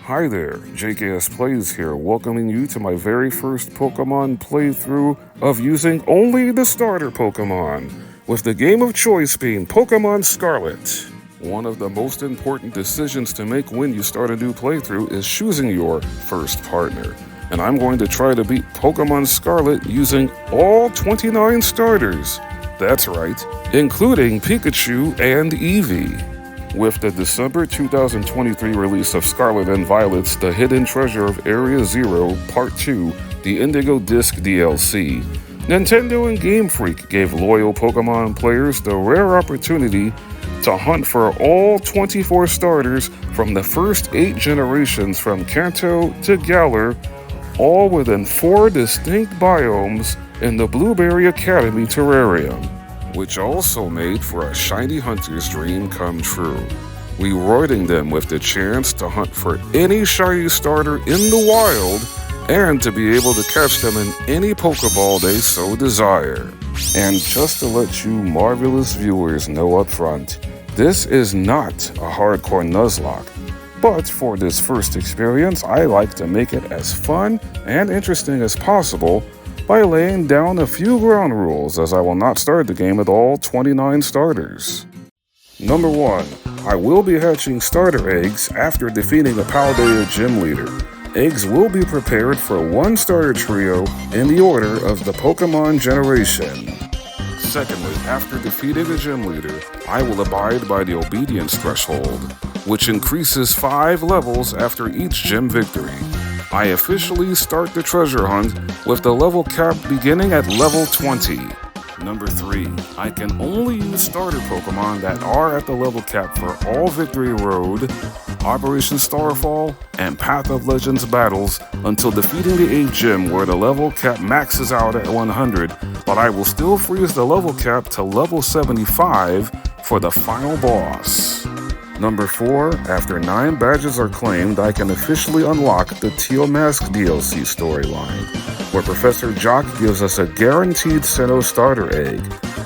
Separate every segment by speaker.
Speaker 1: Hi there, JKS Plays here, welcoming you to my very first Pokemon playthrough of using only the starter Pokemon, with the game of choice being Pokemon Scarlet. One of the most important decisions to make when you start a new playthrough is choosing your first partner, and I'm going to try to beat Pokemon Scarlet using all 29 starters. That's right, including Pikachu and Eevee. With the December 2023 release of Scarlet and Violet's The Hidden Treasure of Area Zero Part 2, the Indigo Disc DLC, Nintendo and Game Freak gave loyal Pokemon players the rare opportunity to hunt for all 24 starters from the first 8 generations from Kanto to Galar, all within 4 distinct biomes in the Blueberry Academy terrarium, which also made for a shiny hunter's dream come true, rewarding them with the chance to hunt for any shiny starter in the wild and to be able to catch them in any Pokeball they so desire. And just to let you marvelous viewers know up front, this is not a hardcore Nuzlocke, but for this first experience, I like to make it as fun and interesting as possible by laying down a few ground rules, as I will not start the game with all 29 starters. Number 1. I will be hatching starter eggs after defeating a Paldea gym leader. Eggs will be prepared for one starter trio in the order of the Pokemon generation. Secondly, after defeating a gym leader, I will abide by the obedience threshold, which increases 5 levels after each gym victory. I officially start the treasure hunt with the level cap beginning at level 20. Number 3. I can only use starter Pokemon that are at the level cap for all Victory Road, Operation Starfall, and Path of Legends battles until defeating the 8th gym where the level cap maxes out at 100, but I will still freeze the level cap to level 75 for the final boss. Number 4, after 9 badges are claimed, I can officially unlock the Teal Mask DLC storyline, where Professor Jock gives us a guaranteed Sinnoh starter egg,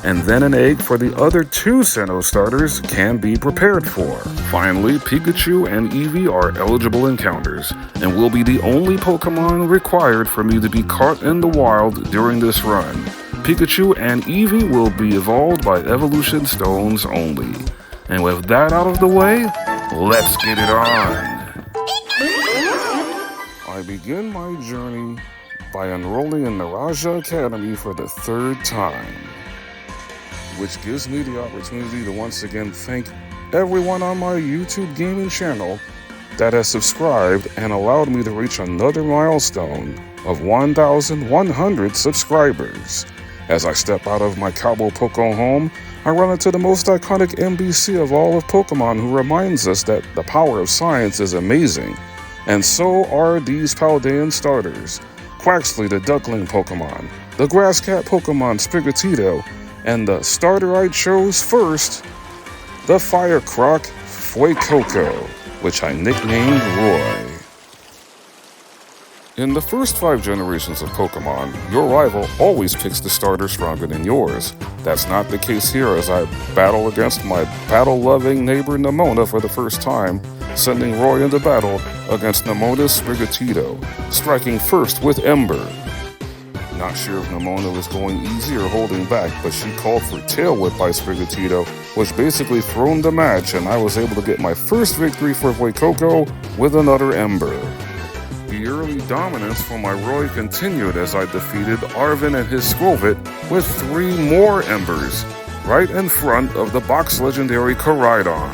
Speaker 1: and then an egg for the other 2 Sinnoh starters can be prepared for. Finally, Pikachu and Eevee are eligible encounters, and will be the only Pokemon required for me to be caught in the wild during this run. Pikachu and Eevee will be evolved by evolution stones only. And with that out of the way, let's get it on! I begin my journey by enrolling in the Raja Academy for the 3rd time, which gives me the opportunity to once again thank everyone on my YouTube gaming channel that has subscribed and allowed me to reach another milestone of 1,100 subscribers. As I step out of my Cowboy Poké home, I run into the most iconic NPC of all of Pokemon, who reminds us that the power of science is amazing. And so are these Paldean starters: Quaxley the Duckling Pokemon, the Grass Cat Pokemon Sprigatito, and the starter I chose first, the Fire Croc Fuecoco, which I nicknamed Roy. In the first 5 generations of Pokemon, your rival always picks the starter stronger than yours. That's not the case here, as I battle against my battle-loving neighbor Nemona for the first time, sending Roy into battle against Nemona's Sprigatito, striking first with Ember. Not sure if Nemona was going easy or holding back, but she called for Tail Whip by Sprigatito, which basically thrown the match, and I was able to get my first victory for Fuecoco with another Ember. The early dominance for my Roy continued as I defeated Arven and his Skwovet with 3 more Embers, right in front of the box legendary Koraidon.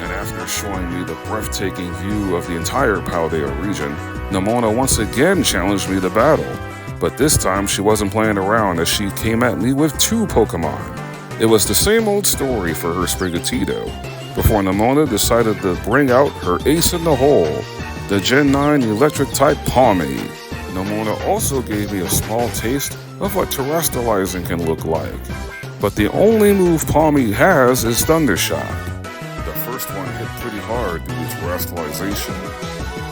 Speaker 1: And after showing me the breathtaking view of the entire Paldea region, Nemona once again challenged me to battle, but this time she wasn't playing around, as she came at me with 2 Pokemon. It was the same old story for her Sprigatito, before Nemona decided to bring out her ace in the hole, the Gen 9 Electric-type Palmy. Nemona also gave me a small taste of what terrestrializing can look like. But the only move Palmy has is Thundershock. The first one hit pretty hard due to terrestrialization.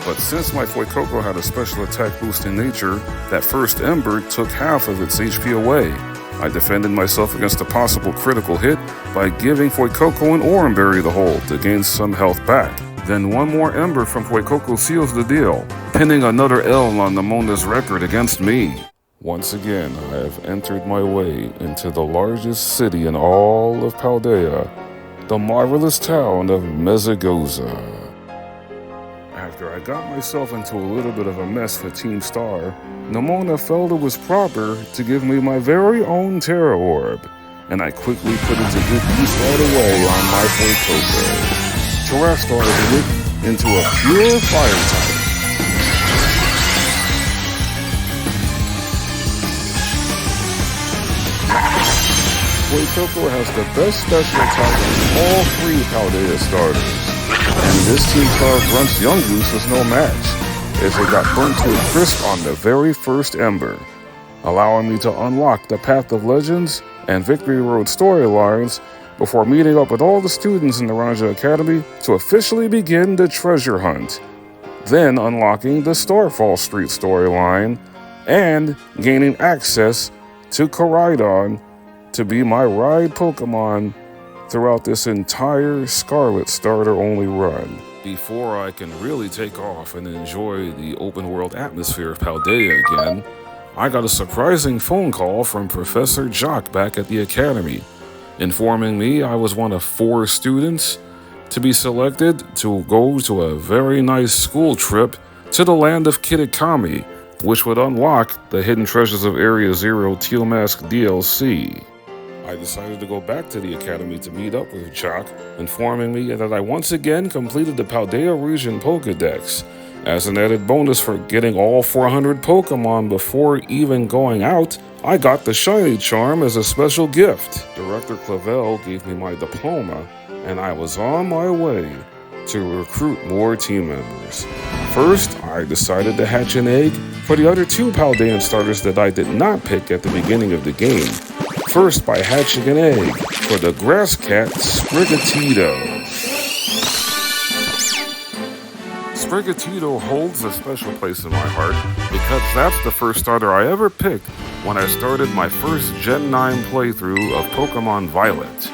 Speaker 1: But since my Fuecoco had a special attack boost in nature, that first Ember took half of its HP away. I defended myself against a possible critical hit by giving Fuecoco an Oranberry to hold to gain some health back. Then one more ember from Fuecoco seals the deal, pinning another L on Nemona's record against me. Once again, I have entered my way into the largest city in all of Paldea, the marvelous town of Mezagoza. After I got myself into a little bit of a mess with Team Star, Nemona felt it was proper to give me my very own Terra Orb, and I quickly put it to good use right away on my Fuecoco, terrestrializing it into a pure fire type. Fuecoco has the best special attack of all three Paldea starters, and this Team Star Grunt's Young Goose was no match, as it got burnt to a crisp on the very first ember, allowing me to unlock the Path of Legends and Victory Road storylines before meeting up with all the students in the Ranja Academy to officially begin the treasure hunt, then unlocking the Starfall Street storyline and gaining access to Koraidon to be my ride Pokemon throughout this entire Scarlet starter-only run. Before I can really take off and enjoy the open-world atmosphere of Paldea again, I got a surprising phone call from Professor Jock back at the Academy, informing me I was one of 4 students to be selected to go to a very nice school trip to the land of Kitakami, which would unlock the Hidden Treasures of Area Zero Teal Mask DLC. I decided to go back to the Academy to meet up with Jock, informing me that I once again completed the Paldea Region Pokédex. As an added bonus for getting all 400 Pokemon before even going out, I got the Shiny Charm as a special gift. Director Clavel gave me my diploma, and I was on my way to recruit more team members. First, I decided to hatch an egg for the other 2 Paldean starters that I did not pick at the beginning of the game. First, by hatching an egg for the grass cat Sprigatito. Sprigatito holds a special place in my heart because that's the first starter I ever picked when I started my first Gen 9 playthrough of Pokemon Violet.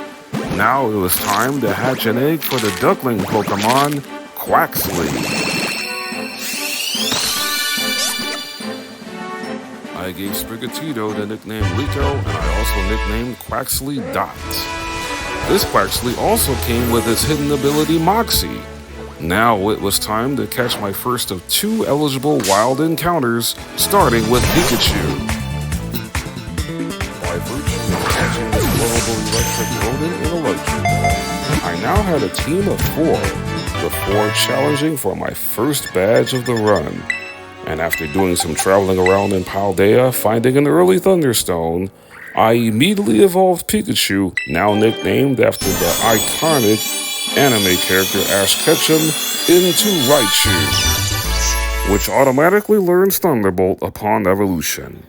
Speaker 1: Now it was time to hatch an egg for the duckling Pokemon Quaxly. I gave Sprigatito the nickname Liko, and I also nicknamed Quaxly Dot. This Quaxly also came with its hidden ability Moxie. Now it was time to catch my first of 2 eligible wild encounters, starting with Pikachu. By virtue of catching this lovable electric rodent in a luxury ball, I now had a team of 4, before challenging for my first badge of the run. And after doing some traveling around in Paldea, finding an early Thunderstone, I immediately evolved Pikachu, now nicknamed after the iconic anime character Ash Ketchum, into Raichu, which automatically learns Thunderbolt upon evolution.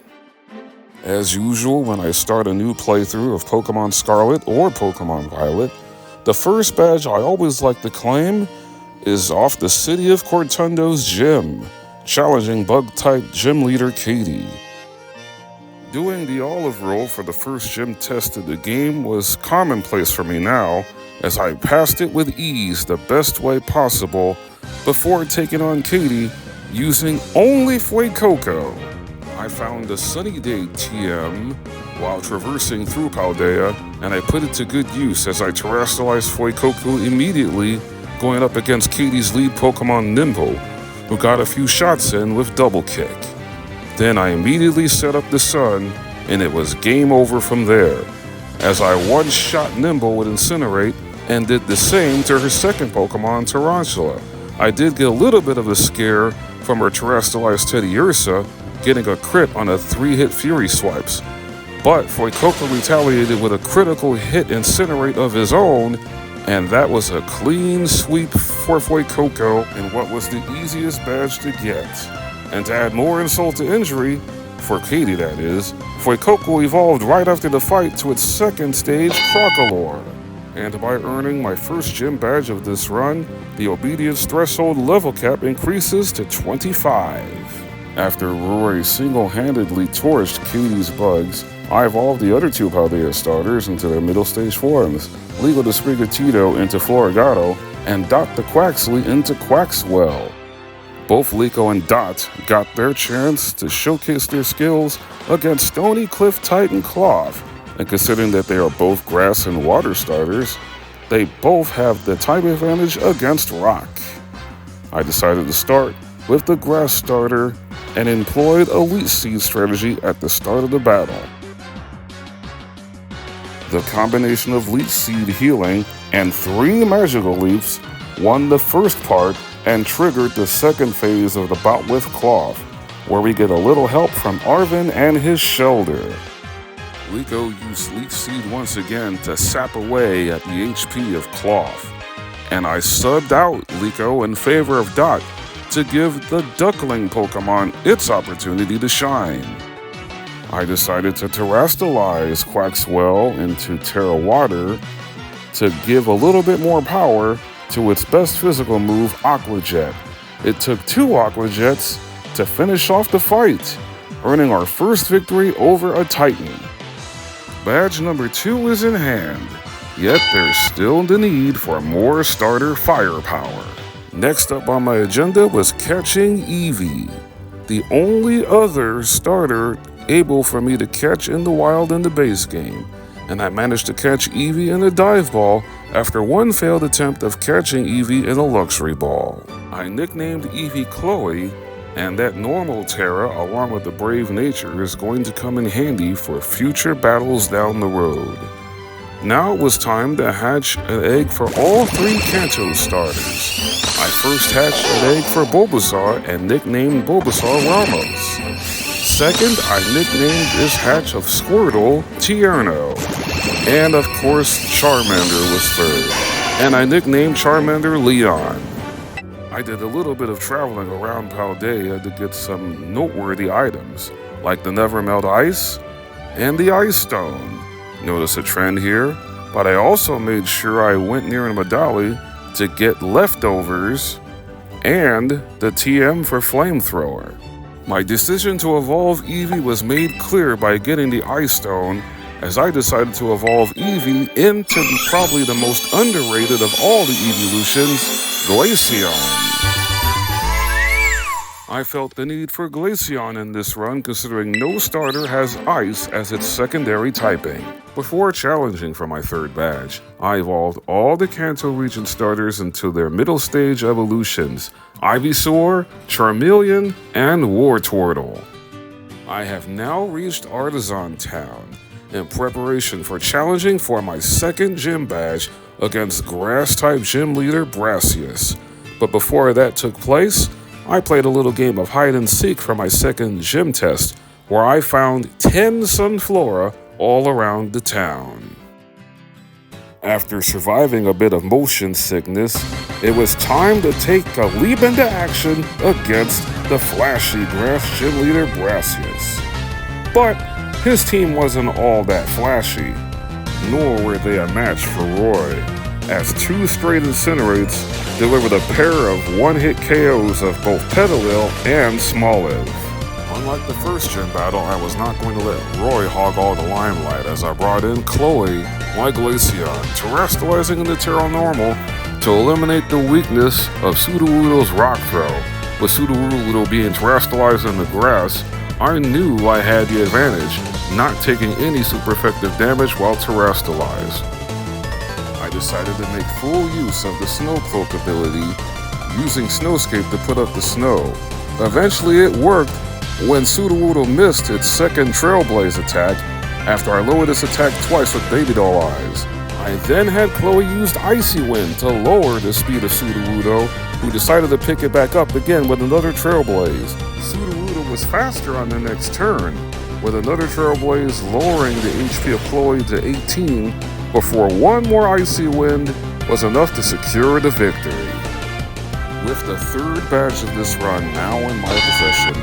Speaker 1: As usual, when I start a new playthrough of Pokemon Scarlet or Pokemon Violet, the first badge I always like to claim is off the City of Cortundo's gym, challenging Bug-type gym leader Katie. Doing the olive roll for the first gym test of the game was commonplace for me now, as I passed it with ease the best way possible before taking on Katie using only Fuecoco. I found a sunny day TM while traversing through Paldea, and I put it to good use as I terrestrialized Fuecoco immediately, going up against Katie's lead Pokemon Nimble, who got a few shots in with Double Kick. Then I immediately set up the Sun, and it was game over from there, as I one-shot Nimble with Incinerate and did the same to her second Pokemon, Tarantula. I did get a little bit of a scare from her terrestrialized Teddiursa, getting a crit on a 3-hit Fury Swipes. But Fuecoco retaliated with a critical hit Incinerate of his own, and that was a clean sweep for Fuecoco in what was the easiest badge to get. And to add more insult to injury, for Katie that is, Fuecoco evolved right after the fight to its second stage, Crocolore. And by earning my first gym badge of this run, the obedience threshold level cap increases to 25. After Rory single-handedly torched Katie's bugs, I evolved the other 2 Paldea starters into their middle stage forms, Ligo de Sprigatito into Florigato, and Dot the Quaxley into Quaxwell. Both Liko and Dot got their chance to showcase their skills against Stony Cliff Titan Cloth, and considering that they are both grass and water starters, they both have the type advantage against rock. I decided to start with the grass starter and employed a Leech Seed strategy at the start of the battle. The combination of Leech Seed healing and 3 magical leaps won the first part and triggered the second phase of the bout with Cloth, where we get a little help from Arven and his shoulder. Liko used Leech Seed once again to sap away at the HP of Cloth, and I subbed out Liko in favor of Dot to give the Duckling Pokemon its opportunity to shine. I decided to terrestrialize Quaxwell into Terra Water to give a little bit more power to its best physical move, Aqua Jet. It took 2 Aqua Jets to finish off the fight, earning our first victory over a Titan. Badge number 2 is in hand, yet there's still the need for more starter firepower. Next up on my agenda was catching Eevee, the only other starter able for me to catch in the wild in the base game, and I managed to catch Eevee in a dive ball after one failed attempt of catching Eevee in a luxury ball. I nicknamed Eevee Chloe, and that normal Terra along with the brave nature is going to come in handy for future battles down the road. Now it was time to hatch an egg for all 3 Kanto starters. I first hatched an egg for Bulbasaur and nicknamed Bulbasaur Ramos. Second, I nicknamed this hatch of Squirtle Tierno. And of course, Charmander was third, and I nicknamed Charmander Leon. I did a little bit of traveling around Paldea to get some noteworthy items, like the Never Melt Ice and the Ice Stone. Notice a trend here, but I also made sure I went near Medali to get leftovers and the TM for Flamethrower. My decision to evolve Eevee was made clear by getting the Ice Stone, as I decided to evolve Eevee into probably the most underrated of all the evolutions, Glaceon. I felt the need for Glaceon in this run considering no starter has Ice as its secondary typing. Before challenging for my third badge, I evolved all the Kanto region starters into their middle stage evolutions, Ivysaur, Charmeleon, and Wartortle. I have now reached Artisan Town in preparation for challenging for my second gym badge against Grass-type gym leader Brassius. But before that took place, I played a little game of hide and seek for my second gym test, where I found 10 Sunflora all around the town. After surviving a bit of motion sickness, it was time to take a leap into action against the flashy grass gym leader Brassius. But his team wasn't all that flashy, nor were they a match for Roy, as 2 straight Incinerates delivered a pair of one-hit KOs of both Petalil and Smoliv. Unlike the first gym battle, I was not going to let Roy hog all the limelight as I brought in Chloe, my Glaceon, terrestrializing into Terra Normal to eliminate the weakness of Sudowoodo's Rock Throw. With Sudowoodo being terrestrialized in the grass, I knew I had the advantage, not taking any super effective damage while terrestrialized. I decided to make full use of the Snow Cloak ability, using Snowscape to put up the snow. Eventually it worked when Sudowoodo missed its second Trailblaze attack after I lowered its attack twice with Baby Doll Eyes. I then had Chloe used Icy Wind to lower the speed of Sudowoodo, who decided to pick it back up again with another Trailblaze. Sudowoodo was faster on the next turn, with another Trailblaze lowering the HP of Chloe to 18 before one more Icy Wind was enough to secure the victory. With the third badge of this run now in my possession,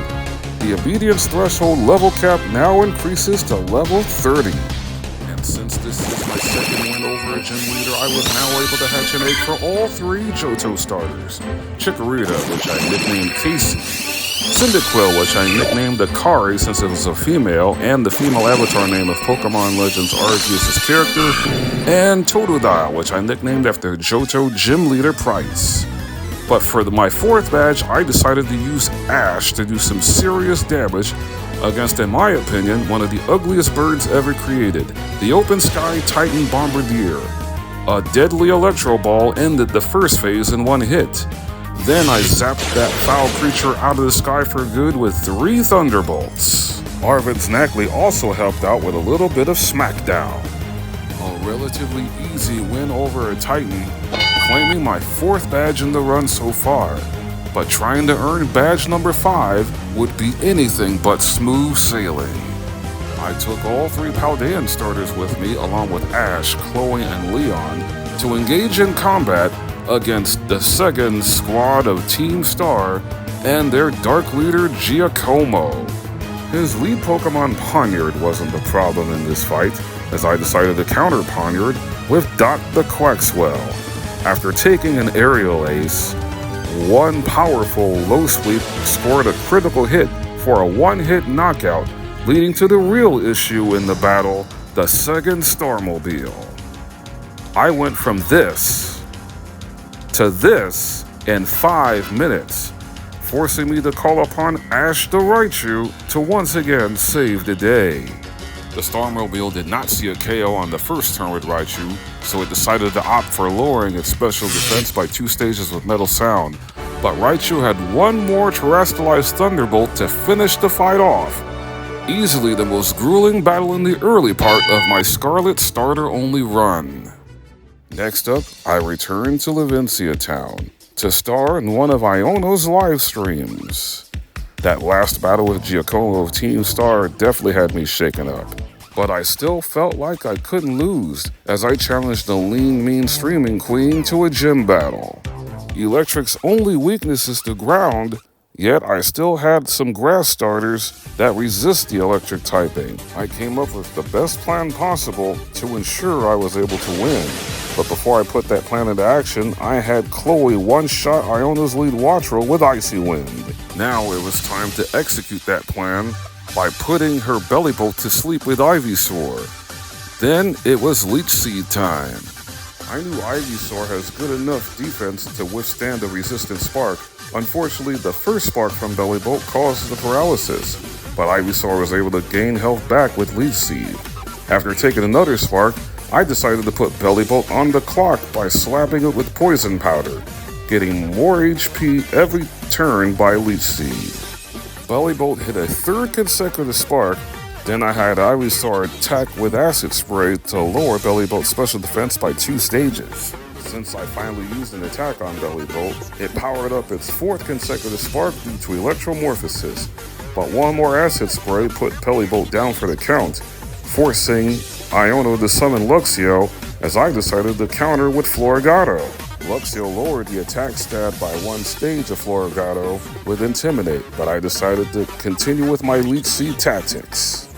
Speaker 1: the obedience threshold level cap now increases to level 30. And since this is my second win over a gym leader, I was now able to hatch an egg for all 3 Johto starters. Chikorita, which I nicknamed Casey, Cyndaquil, which I nicknamed Akari since it was a female, and the female avatar name of Pokemon Legends Arceus' character, and Totodile, which I nicknamed after Johto Gym Leader Price. But for my fourth badge, I decided to use Ash to do some serious damage against, in my opinion, one of the ugliest birds ever created, the Open Sky Titan Bombardier. A deadly Electro Ball ended the first phase in one hit. Then I zapped that foul creature out of the sky for good with 3 Thunderbolts. Marvin Snackley also helped out with a little bit of Smackdown. A relatively easy win over a Titan, claiming my 4th badge in the run so far. But trying to earn badge number 5 would be anything but smooth sailing. I took all 3 Paldean starters with me along with Ash, Chloe, and Leon to engage in combat against the second squad of Team Star and their dark leader Giacomo. His lead Pokemon Poniard wasn't the problem in this fight, as I decided to counter Poniard with Dot the Quaxwell. After taking an aerial ace, one powerful low sweep scored a critical hit for a one-hit knockout, leading to the real issue in the battle, the second Starmobile. I went from this to this in 5 minutes, forcing me to call upon Ash the Raichu to once again save the day. The Starmobile did not see a KO on the first turn with Raichu, so it decided to opt for lowering its special defense by 2 stages with Metal Sound, but Raichu had one more Terrestrialized Thunderbolt to finish the fight off. Easily the most grueling battle in the early part of my Scarlet starter-only run. Next up, I returned to Levincia Town to star in one of Iono's live streams. That last battle with Giacomo of Team Star definitely had me shaken up, but I still felt like I couldn't lose as I challenged the lean, mean streaming queen to a gym battle. Electric's only weakness is the ground, yet I still had some grass starters that resist the electric typing. I came up with the best plan possible to ensure I was able to win. But before I put that plan into action, I had Chloe one-shot Iono's lead Wattrel with Icy Wind. Now it was time to execute that plan by putting her Bellybolt to sleep with Ivysaur. Then it was Leech Seed time. I knew Ivysaur has good enough defense to withstand a resistant spark. Unfortunately, the first spark from Bellybolt caused the paralysis, but Ivysaur was able to gain health back with Leech Seed. After taking another spark, I decided to put Bellybolt on the clock by slapping it with Poison Powder, getting more HP every turn by Leech Seed. Bellybolt hit a 3rd consecutive spark, then I had Ivysaur attack with Acid Spray to lower Bellybolt's special defense by 2 stages. Since I finally used an attack on Bellybolt, it powered up its 4th consecutive spark due to Electromorphosis, but one more Acid Spray put Bellybolt down for the count, forcing Iono to summon Luxio, as I decided to counter with Floragato. Luxio lowered the attack stat by 1 stage of Floragato with Intimidate, but I decided to continue with my Leech Seed tactics.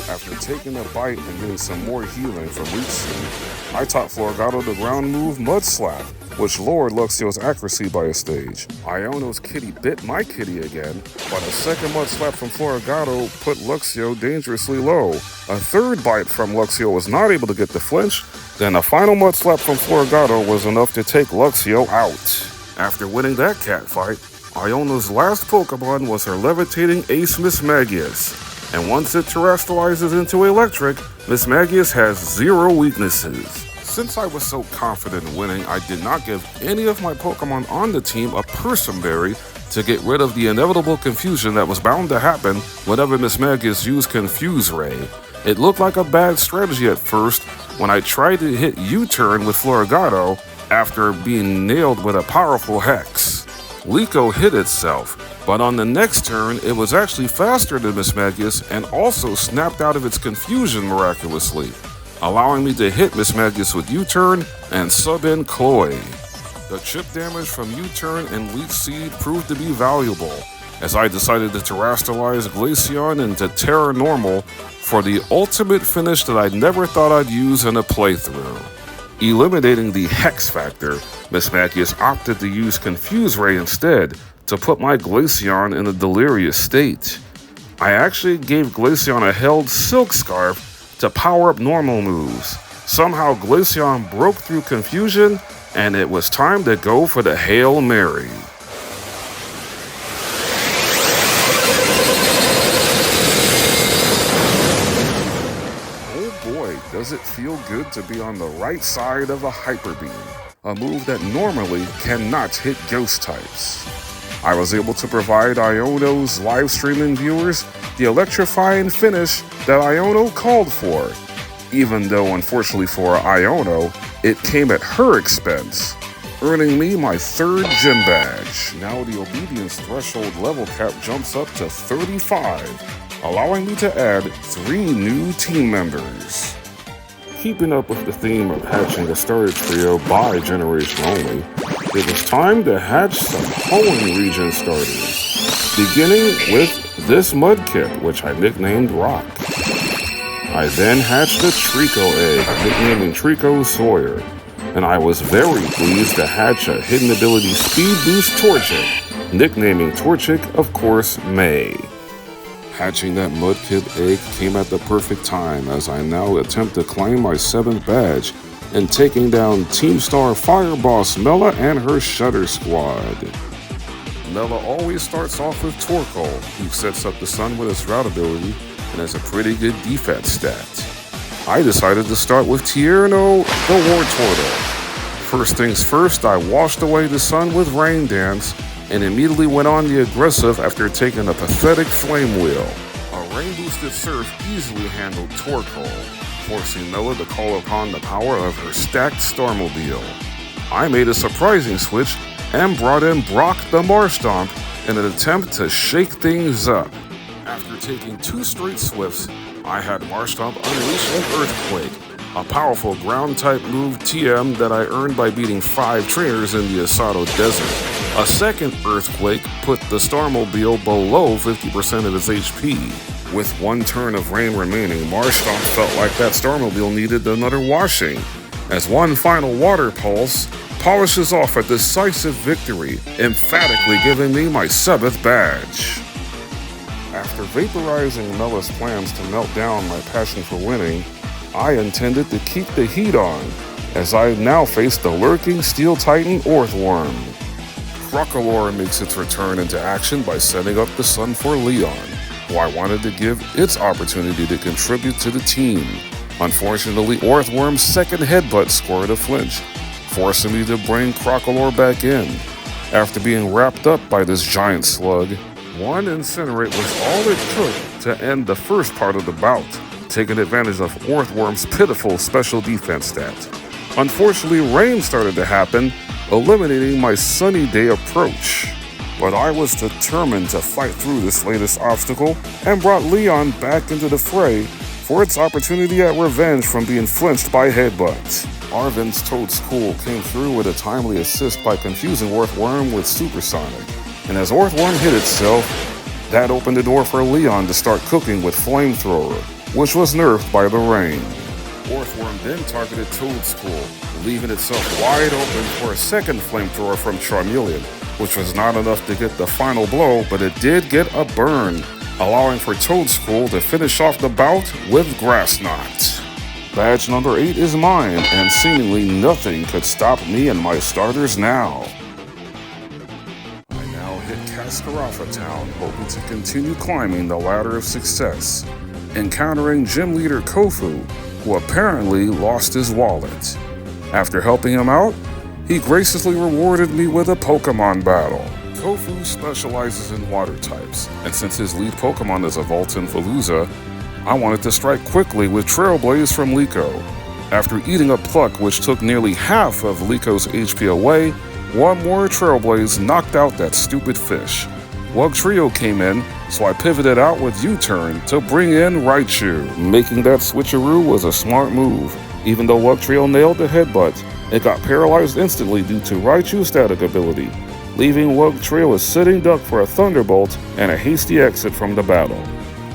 Speaker 1: After taking a bite and getting some more healing from Leech Seed, I taught Floragato the ground move Mud Slap, which lowered Luxio's accuracy by a stage. Iono's kitty bit my kitty again, but a second Mud Slap from Floragato put Luxio dangerously low. A 3rd bite from Luxio was not able to get the flinch, then a final Mud Slap from Floragato was enough to take Luxio out. After winning that catfight, Iono's last Pokemon was her levitating Ace Mismagius, and once it terrestrializes into Electric, Mismagius has 0 weaknesses. Since I was so confident in winning, I did not give any of my Pokemon on the team a Persim Berry to get rid of the inevitable confusion that was bound to happen whenever Mismagius used Confuse Ray. It looked like a bad strategy at first when I tried to hit U-turn with Floragato after being nailed with a powerful Hex. Liko hit itself, but on the next turn it was actually faster than Mismagius and also snapped out of its confusion miraculously, allowing me to hit Mismagius with U-turn and sub in Chloe. The chip damage from U-turn and Leech Seed proved to be valuable, as I decided to terrestrialize Glaceon into Terra Normal for the ultimate finish that I never thought I'd use in a playthrough. Eliminating the Hex factor, Mismagius opted to use Confuse Ray instead to put my Glaceon in a delirious state. I actually gave Glaceon a held silk scarf to power up normal moves. Somehow Glaceon broke through confusion, and it was time to go for the Hail Mary. Oh boy, does it feel good to be on the right side of a Hyper Beam, a move that normally cannot hit ghost types. I was able to provide Iono's live streaming viewers the electrifying finish that Iono called for, even though unfortunately for Iono, it came at her expense, earning me my 3rd gym badge. Now the obedience threshold level cap jumps up to 35, allowing me to add 3 new team members. Keeping up with the theme of hatching a starter trio by generation only, it was time to hatch some Hoenn region starters, beginning with this Mudkip, which I nicknamed Rock. I then hatched a Trico egg, nicknaming Trico Sawyer, and I was very pleased to hatch a hidden ability speed boost Torchic, nicknaming Torchic, of course, May. Hatching that Mudkip egg came at the perfect time as I now attempt to claim my 7th badge and taking down Team Star Fire Boss Mela and her Shutter Squad. Mela always starts off with Torkoal, who sets up the sun with his route ability and has a pretty good defense stat. I decided to start with Tierno, the War Turtle. First things first, I washed away the sun with Rain Dance and immediately went on the aggressive after taking a pathetic Flame Wheel. A rain-boosted Surf easily handled Torkoal, forcing Mela to call upon the power of her stacked Starmobile. I made a surprising switch and brought in Brock the Marshtomp in an attempt to shake things up. After taking 2 straight swifts, I had Marshtomp unleash an Earthquake, a powerful ground-type move TM that I earned by beating 5 trainers in the Asado Desert. A second Earthquake put the Starmobile below 50% of its HP. With 1 turn of rain remaining, Marshtomp felt like that Starmobile needed another washing, as one final Water Pulse polishes off a decisive victory, emphatically giving me my 7th badge. After vaporizing Mela's plans to melt down my passion for winning, I intended to keep the heat on, as I now face the lurking Steel Titan Orthworm. Crocolore makes its return into action by setting up the sun for Leon, who I wanted to give its opportunity to contribute to the team. Unfortunately, Orthworm's second headbutt scored a flinch, forcing me to bring Crocolore back in. After being wrapped up by this giant slug, 1 Incinerate was all it took to end the first part of the bout, taking advantage of Orthworm's pitiful special defense stat. Unfortunately, rain started to happen, eliminating my sunny day approach. But I was determined to fight through this latest obstacle and brought Leon back into the fray for its opportunity at revenge from being flinched by headbutts. Arven's Toadstool came through with a timely assist by confusing Orthworm with Supersonic, and as Orthworm hit itself, that opened the door for Leon to start cooking with Flamethrower, which was nerfed by the rain. Orthworm then targeted Toadstool, leaving itself wide open for a second Flamethrower from Charmeleon, which was not enough to get the final blow, but it did get a burn, allowing for Toadstool to finish off the bout with Grass Knot. Badge number 8 is mine, and seemingly nothing could stop me and my starters now. I now hit Cascarafa Town, hoping to continue climbing the ladder of success, encountering Gym Leader Kofu, who apparently lost his wallet. After helping him out, he graciously rewarded me with a Pokemon battle. Kofu specializes in water types, and since his lead Pokemon is a Volton Veluza, I wanted to strike quickly with Trailblaze from Liko. After eating a Pluck which took nearly half of Liko's HP away, one more Trailblaze knocked out that stupid fish. Wugtrio came in, so I pivoted out with U-turn to bring in Raichu. Making that switcheroo was a smart move. Even though Wugtrio nailed the headbutt, it got paralyzed instantly due to Raichu's static ability, leaving Wugtrio a sitting duck for a Thunderbolt and a hasty exit from the battle.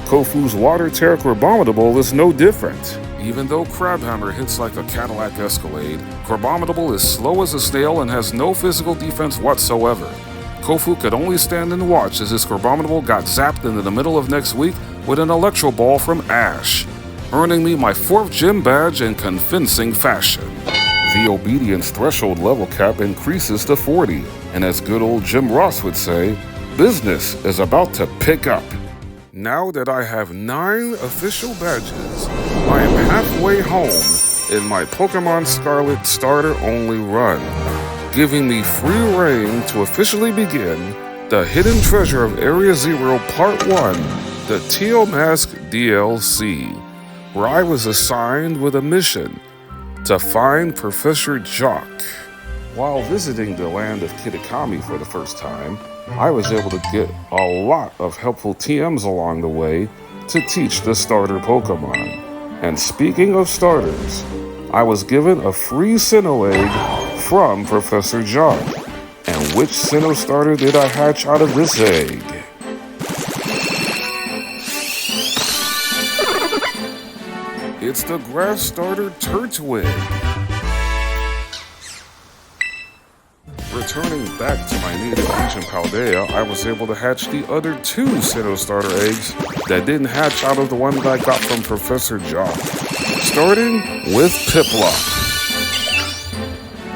Speaker 1: Kofu's Water Terra Crabominable is no different. Even though Crabhammer hits like a Cadillac Escalade, Crabominable is slow as a snail and has no physical defense whatsoever. Kofu could only stand and watch as his Scorbomable got zapped into the middle of next week with an Electro Ball from Ash, earning me my 4th gym badge in convincing fashion. The obedience threshold level cap increases to 40, and as good old Jim Ross would say, business is about to pick up. Now that I have 9 official badges, I am halfway home in my Pokémon Scarlet starter-only run, giving me free reign to officially begin the Hidden Treasure of Area Zero Part 1, the Teal Mask DLC, where I was assigned with a mission to find Professor Jock. While visiting the land of Kitakami for the first time, I was able to get a lot of helpful TMs along the way to teach the starter Pokemon. And speaking of starters, I was given a free Sinnoh egg from Professor Jock. And which Sinnoh starter did I hatch out of this egg? It's the grass starter Turtwig. Returning back to my native region Paldea, I was able to hatch the other 2 Sinnoh starter eggs that didn't hatch out of the one that I got from Professor Jock, starting with Piplup.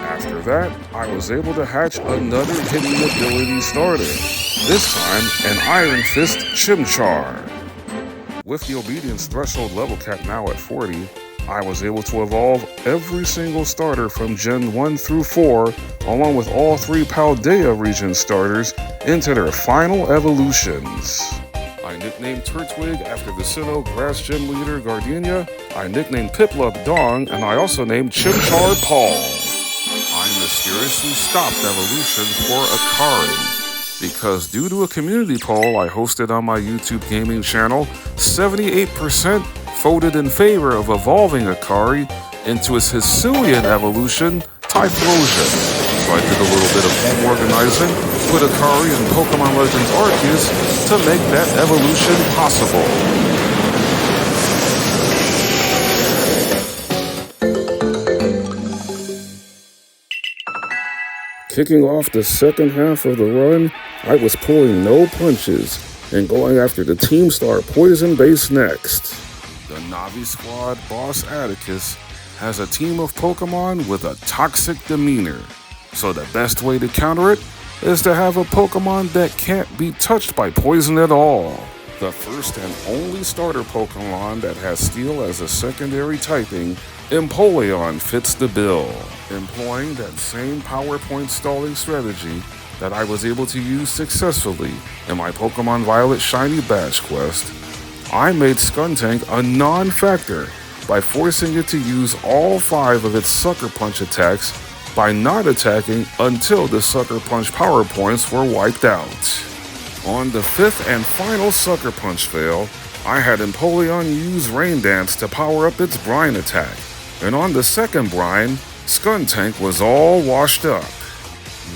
Speaker 1: After that, I was able to hatch another hidden ability starter, this time an Iron Fist Chimchar. With the obedience threshold level cap now at 40, I was able to evolve every single starter from Gen 1 through 4, along with all 3 Paldea region starters, into their final evolutions. I nicknamed Turtwig after the Sinnoh Grass Gym leader Gardenia, I nicknamed Piplup Dong, and I also named Chimchar Paul. I mysteriously stopped evolution for Akari, because due to a community poll I hosted on my YouTube gaming channel, 78% voted in favor of evolving Akari into its Hisuian evolution, Typhlosion. So I did a little bit of home organizing, put Akari in Pokemon Legends Arceus to make that evolution possible. Kicking off the second half of the run, I was pulling no punches and going after the Team Star Poison base next. The Navi Squad boss Atticus has a team of Pokemon with a toxic demeanor, so the best way to counter it is to have a Pokemon that can't be touched by poison at all. The first and only starter Pokemon that has Steel as a secondary typing, Empoleon, fits the bill. Employing that same PowerPoint stalling strategy that I was able to use successfully in my Pokemon Violet Shiny Badge quest, I made Skuntank a non-factor by forcing it to use all 5 of its Sucker Punch attacks by not attacking until the Sucker Punch power points were wiped out. On the 5th and final Sucker Punch fail, I had Empoleon use Rain Dance to power up its Brine attack, and on the 2nd Brine, Skuntank was all washed up.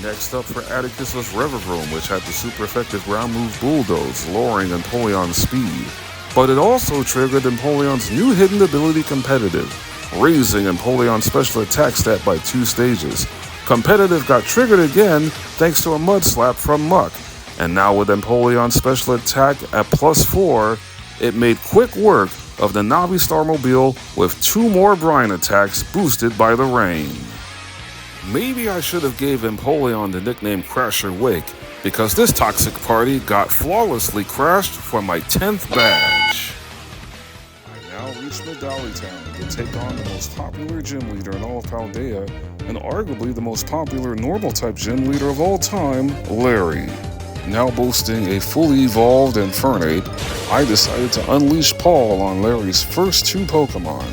Speaker 1: Next up for Atticus was Revavroom, which had the super effective ground move Bulldoze, lowering Empoleon's speed. But it also triggered Empoleon's new hidden ability Competitive, raising Empoleon's special attack stat by 2 stages. Competitive got triggered again thanks to a Mud Slap from Muck, and now with Empoleon's special attack at +4, it made quick work of the Navi Starmobile with 2 more Brine attacks boosted by the rain. Maybe I should have gave Empoleon the nickname Crasher Wake, because this toxic party got flawlessly crashed for my 10th badge. I now reached Medali Town to take on the most popular gym leader in all of Paldea, and arguably the most popular normal-type gym leader of all time, Larry. Now boasting a fully evolved Infernape, I decided to unleash Paul on Larry's first 2 Pokemon.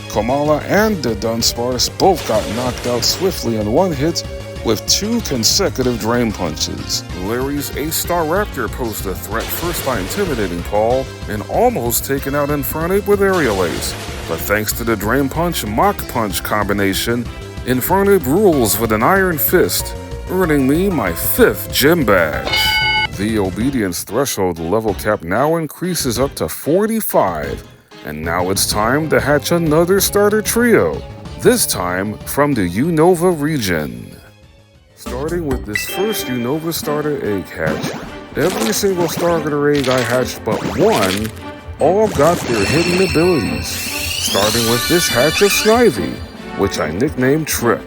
Speaker 1: Komala and the Dunsparce both got knocked out swiftly in one hit with 2 consecutive Drain Punches. Larry's A-Star Raptor posed a threat first by intimidating Paul and almost taking out Infernape with Aerial Ace, but thanks to the Drain Punch Mach Punch combination, Infernape rules with an Iron Fist, earning me my 5th gym badge. The obedience threshold level cap now increases up to 45, and now it's time to hatch another starter trio, this time from the Unova region. Starting with this first Unova starter egg hatch, every single starter egg I hatched but one all got their hidden abilities. Starting with this hatch of Snivy, which I nicknamed Trip.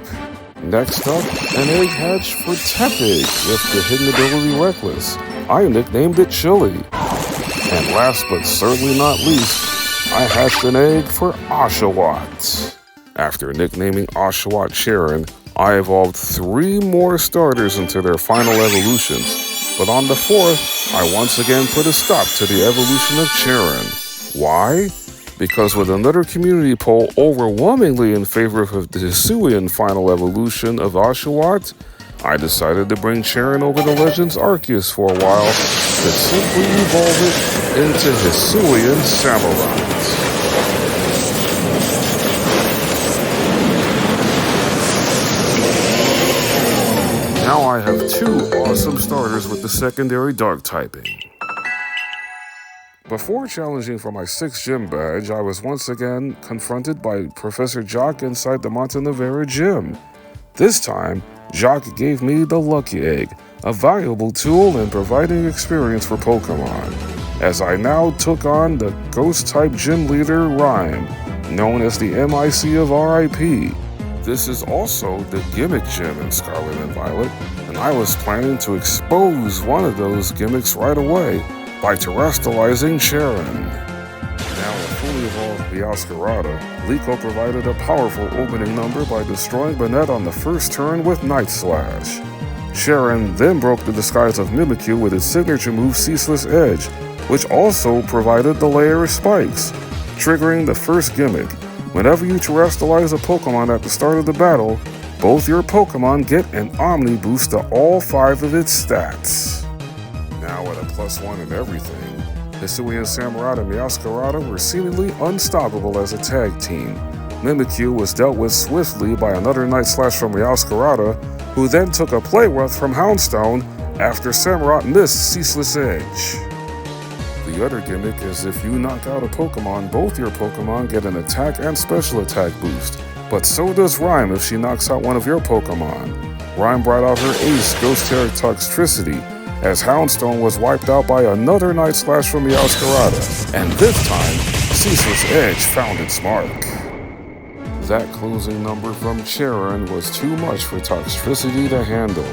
Speaker 1: Next up, an egg hatch for Tepig with the hidden ability Reckless. I nicknamed it Chili. And last but certainly not least, I hatched an egg for Oshawott. After nicknaming Oshawott Sharon, I evolved 3 more starters into their final evolutions. But on the 4th, I once again put a stop to the evolution of Sharon. Why? Because with another community poll overwhelmingly in favor of the Hisuian final evolution of Oshawott, I decided to bring Sharon over to Legends Arceus for a while to simply evolve it into Hisuian Samurai. Now I have 2 awesome starters with the secondary dark typing. Before challenging for my 6th gym badge, I was once again confronted by Professor Jock inside the Montenevera gym. This time, Jock gave me the Lucky Egg, a valuable tool in providing experience for Pokemon, as I now took on the Ghost-type gym leader Rhyme, known as the MIC of RIP. This is also the gimmick gym in Scarlet and Violet, and I was planning to expose one of those gimmicks right away by terrestrializing Sharon. Now a fully evolved Meowscarada, Liko provided a powerful opening number by destroying Banette on the first turn with Night Slash. Sharon then broke the disguise of Mimikyu with its signature move Ceaseless Edge, which also provided the layer of spikes, triggering the first gimmick. Whenever you terrestrialize a Pokemon at the start of the battle, both your Pokemon get an Omni boost to all 5 of its stats. Now at a +1 in everything, Hisuian Samurai and Meowscarada were seemingly unstoppable as a tag team. Mimikyu was dealt with swiftly by another Night Slash from Meowscarada, who then took a Play Rough from Houndstone after Samurott missed Ceaseless Edge. The other gimmick is if you knock out a Pokemon, both your Pokemon get an attack and special attack boost. But so does Rhyme if she knocks out one of your Pokemon. Rhyme brought out her ace, Ghost Terror Toxtricity, as Houndstone was wiped out by another Night Slash from Meowscarada, and this time, Ceaseless Edge found its mark. That closing number from Sharon was too much for Toxtricity to handle,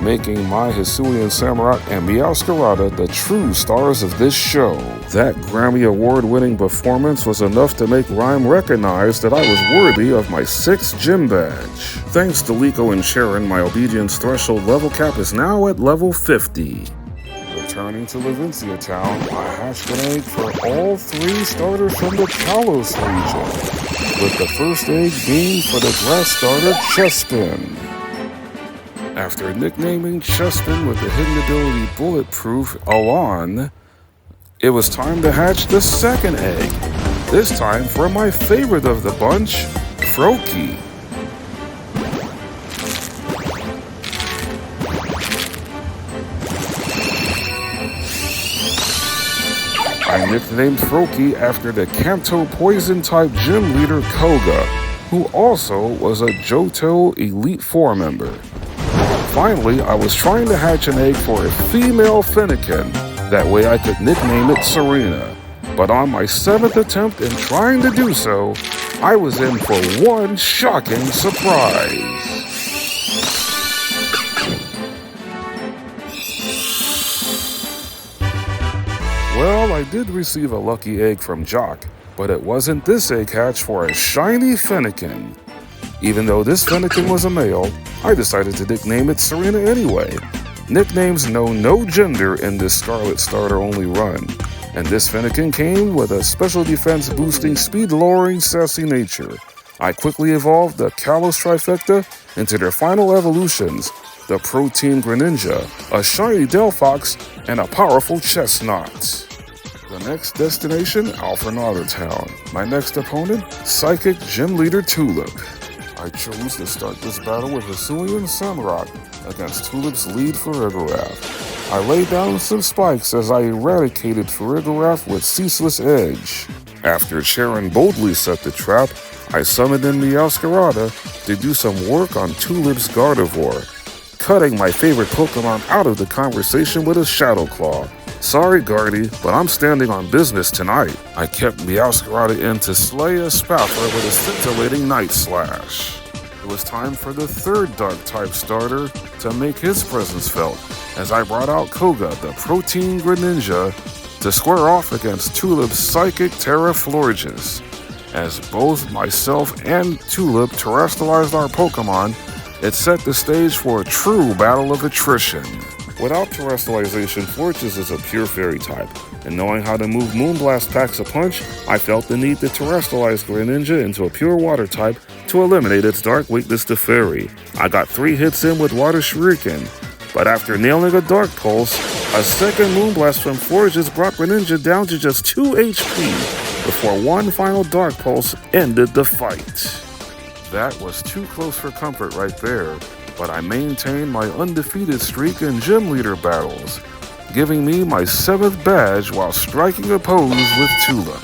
Speaker 1: making my Hisuian Samurai and Meowscarada the true stars of this show. That Grammy Award-winning performance was enough to make Rhyme recognize that I was worthy of my 6th gym badge. Thanks to Liko and Sharon, my obedience threshold level cap is now at level 50. Returning to Levincia Town, I hatched an egg for all 3 starters from the Kalos region, with the first egg being for the grass starter Chespin. After nicknaming Chespin with the hidden ability Bulletproof Alon, it was time to hatch the 2nd egg, this time for my favorite of the bunch, Froakie. I nicknamed Froakie after the Kanto Poison-type gym leader Koga, who also was a Johto Elite 4 member. Finally, I was trying to hatch an egg for a female Fennekin, that way I could nickname it Serena. But on my 7th attempt in trying to do so, I was in for one shocking surprise. Well, I did receive a lucky egg from Jock, but it wasn't this egg hatch for a shiny Fennekin. Even though this Fennekin was a male, I decided to nickname it Serena anyway. Nicknames know no gender in this Scarlet starter-only run, and this Fennekin came with a special defense-boosting, speed-lowering, sassy nature. I quickly evolved the Kalos Trifecta into their final evolutions, the Protein Greninja, a shiny Delphox, and a powerful Chestnut. The next destination, Alfrenada Town. My next opponent, Psychic Gym Leader Tulip. I chose to start this battle with Hisuian Samurott against Tulip's lead Farigiraf. I laid down some spikes as I eradicated Farigiraf with Ceaseless Edge. After Sharon boldly set the trap, I summoned in Meowscarada to do some work on Tulip's Gardevoir. cutting my favorite Pokemon out of the conversation with a Shadow Claw. Sorry, Guardy, but I'm standing on business tonight. I kept Meowscarada in to slay a Spaffler with a scintillating Night Slash. It was time for the third Dark-type starter to make his presence felt, as I brought out Koga, the Protein Greninja, to square off against Tulip's Psychic Terraflorges. As both myself and Tulip terrestrialized our Pokemon, it set the stage for a true battle of attrition. Without terrestrialization, Florges is a pure fairy type, and knowing how to move Moonblast packs a punch, I felt the need to terrestrialize Greninja into a pure water type to eliminate its dark weakness to fairy. I got 3 hits in with Water Shuriken, but after nailing a Dark Pulse, a second Moonblast from Florges brought Greninja down to just 2 HP before one final Dark Pulse ended the fight. That was too close for comfort right there, but I maintained my undefeated streak in gym leader battles, giving me my 7th badge while striking a pose with Tulip.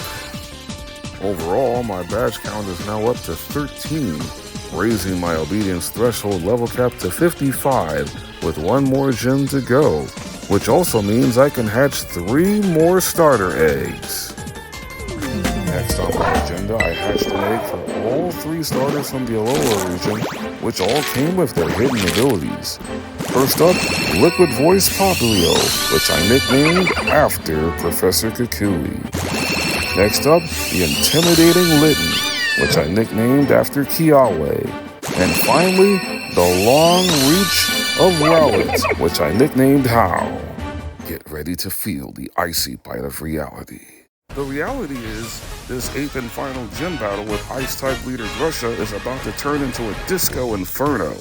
Speaker 1: Overall, my badge count is now up to 13, raising my obedience threshold level cap to 55 with 1 more gym to go, which also means I can hatch 3 more starter eggs. Next on my agenda, I hatched an egg for all 3 starters from the Alola region, which all came with their hidden abilities. First up, Liquid Voice Popplio, which I nicknamed after Professor Kukui. Next up, the Intimidating Litten, which I nicknamed after Kiawe. And finally, the Long Reach of Rowlet, which I nicknamed How. Get ready to feel the icy bite of reality. The reality is, this 8th and final gym battle with Ice-type leader Grusha is about to turn into a disco inferno,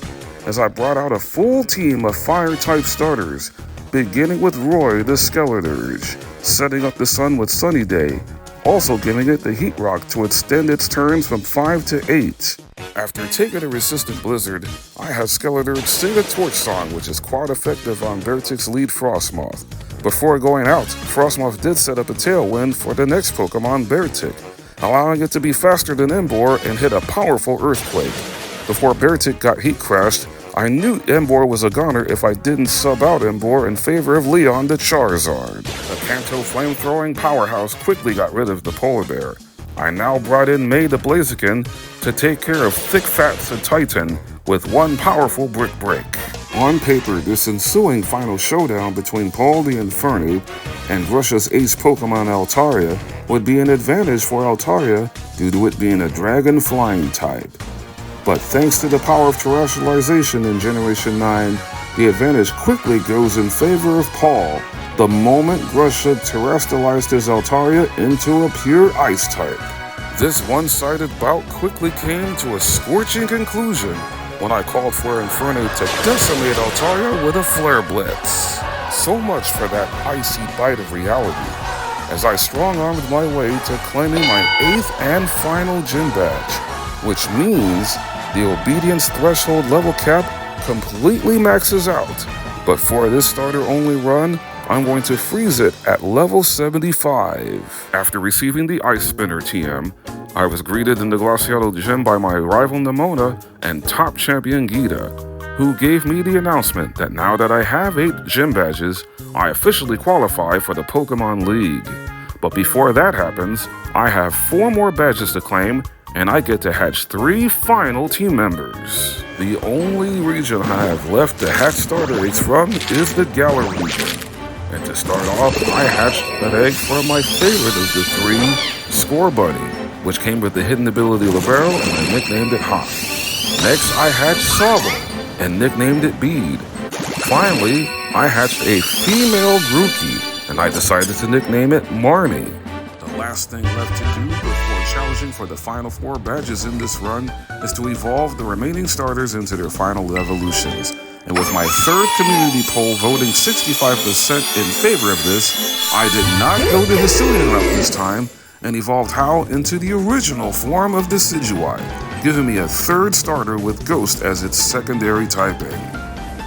Speaker 1: as I brought out a full team of Fire-type starters, beginning with Roy the Skeleturge, setting up the sun with Sunny Day, also giving it the Heat Rock to extend its turns from 5 to 8. After taking a resistant blizzard, I have Skeleturge sing a torch song, which is quite effective on Beartic's lead Frostmoth. Before going out, Frostmoth did set up a tailwind for the next Pokemon, Beartic, allowing it to be faster than Emboar and hit a powerful earthquake. Before Beartic got heat crashed, I knew Emboar was a goner if I didn't sub out Emboar in favor of Leon the Charizard. The Kanto flamethrowing powerhouse quickly got rid of the Polar Bear. I now brought in May the Blaziken to take care of Thick Fats the Titan with 1 powerful Brick Break. On paper, this ensuing final showdown between Paul the Infernoob and Grusha's ace Pokemon Altaria would be an advantage for Altaria due to it being a dragon flying type. But thanks to the power of terrestrialization in Generation 9, the advantage quickly goes in favor of Paul the moment Grusha terrestrialized his Altaria into a pure ice type. This one-sided bout quickly came to a scorching conclusion when I called for Inferno to decimate Altaria with a Flare Blitz. So much for that icy bite of reality, as I strong-armed my way to claiming my 8th and final gym badge, which means the obedience threshold level cap completely maxes out. But for this starter-only run, I'm going to freeze it at level 75. After receiving the Ice Spinner TM, I was greeted in the Glaciado Gym by my rival Nemona and top champion Gita, who gave me the announcement that now that I have 8 gym badges, I officially qualify for the Pokemon League. But before that happens, I have 4 more badges to claim, and I get to hatch 3 final team members. The only region I have left to hatch starter eggs from is the Galar region. And to start off, I hatched that egg from my favorite of the 3, Scorbunny, which came with the hidden ability Libero, and I nicknamed it Hawk. Next, I hatched Sawbo, and nicknamed it Bead. Finally, I hatched a female Grookey, and I decided to nickname it Marnie. The last thing left to do before challenging for the final 4 badges in this run is to evolve the remaining starters into their final evolutions. And with my 3rd community poll voting 65% in favor of this, I did not go the Hisuian route this time and evolved How into the original form of Decidueye, giving me a 3rd starter with Ghost as its secondary typing.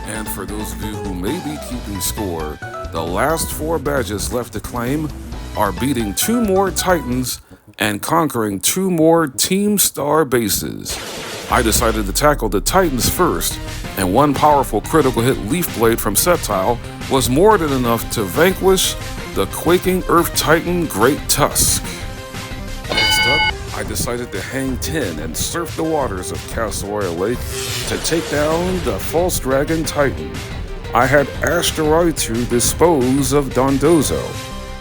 Speaker 1: And for those of you who may be keeping score, the last 4 badges left to claim are beating 2 more Titans and conquering 2 more Team Star bases. I decided to tackle the Titans first, and one powerful critical hit Leaf Blade from Sceptile was more than enough to vanquish the quaking Earth Titan Great Tusk. Next up, I decided to hang 10 and surf the waters of Castle Lake to take down the False Dragon Titan. I had Asteroid to dispose of Dondozo,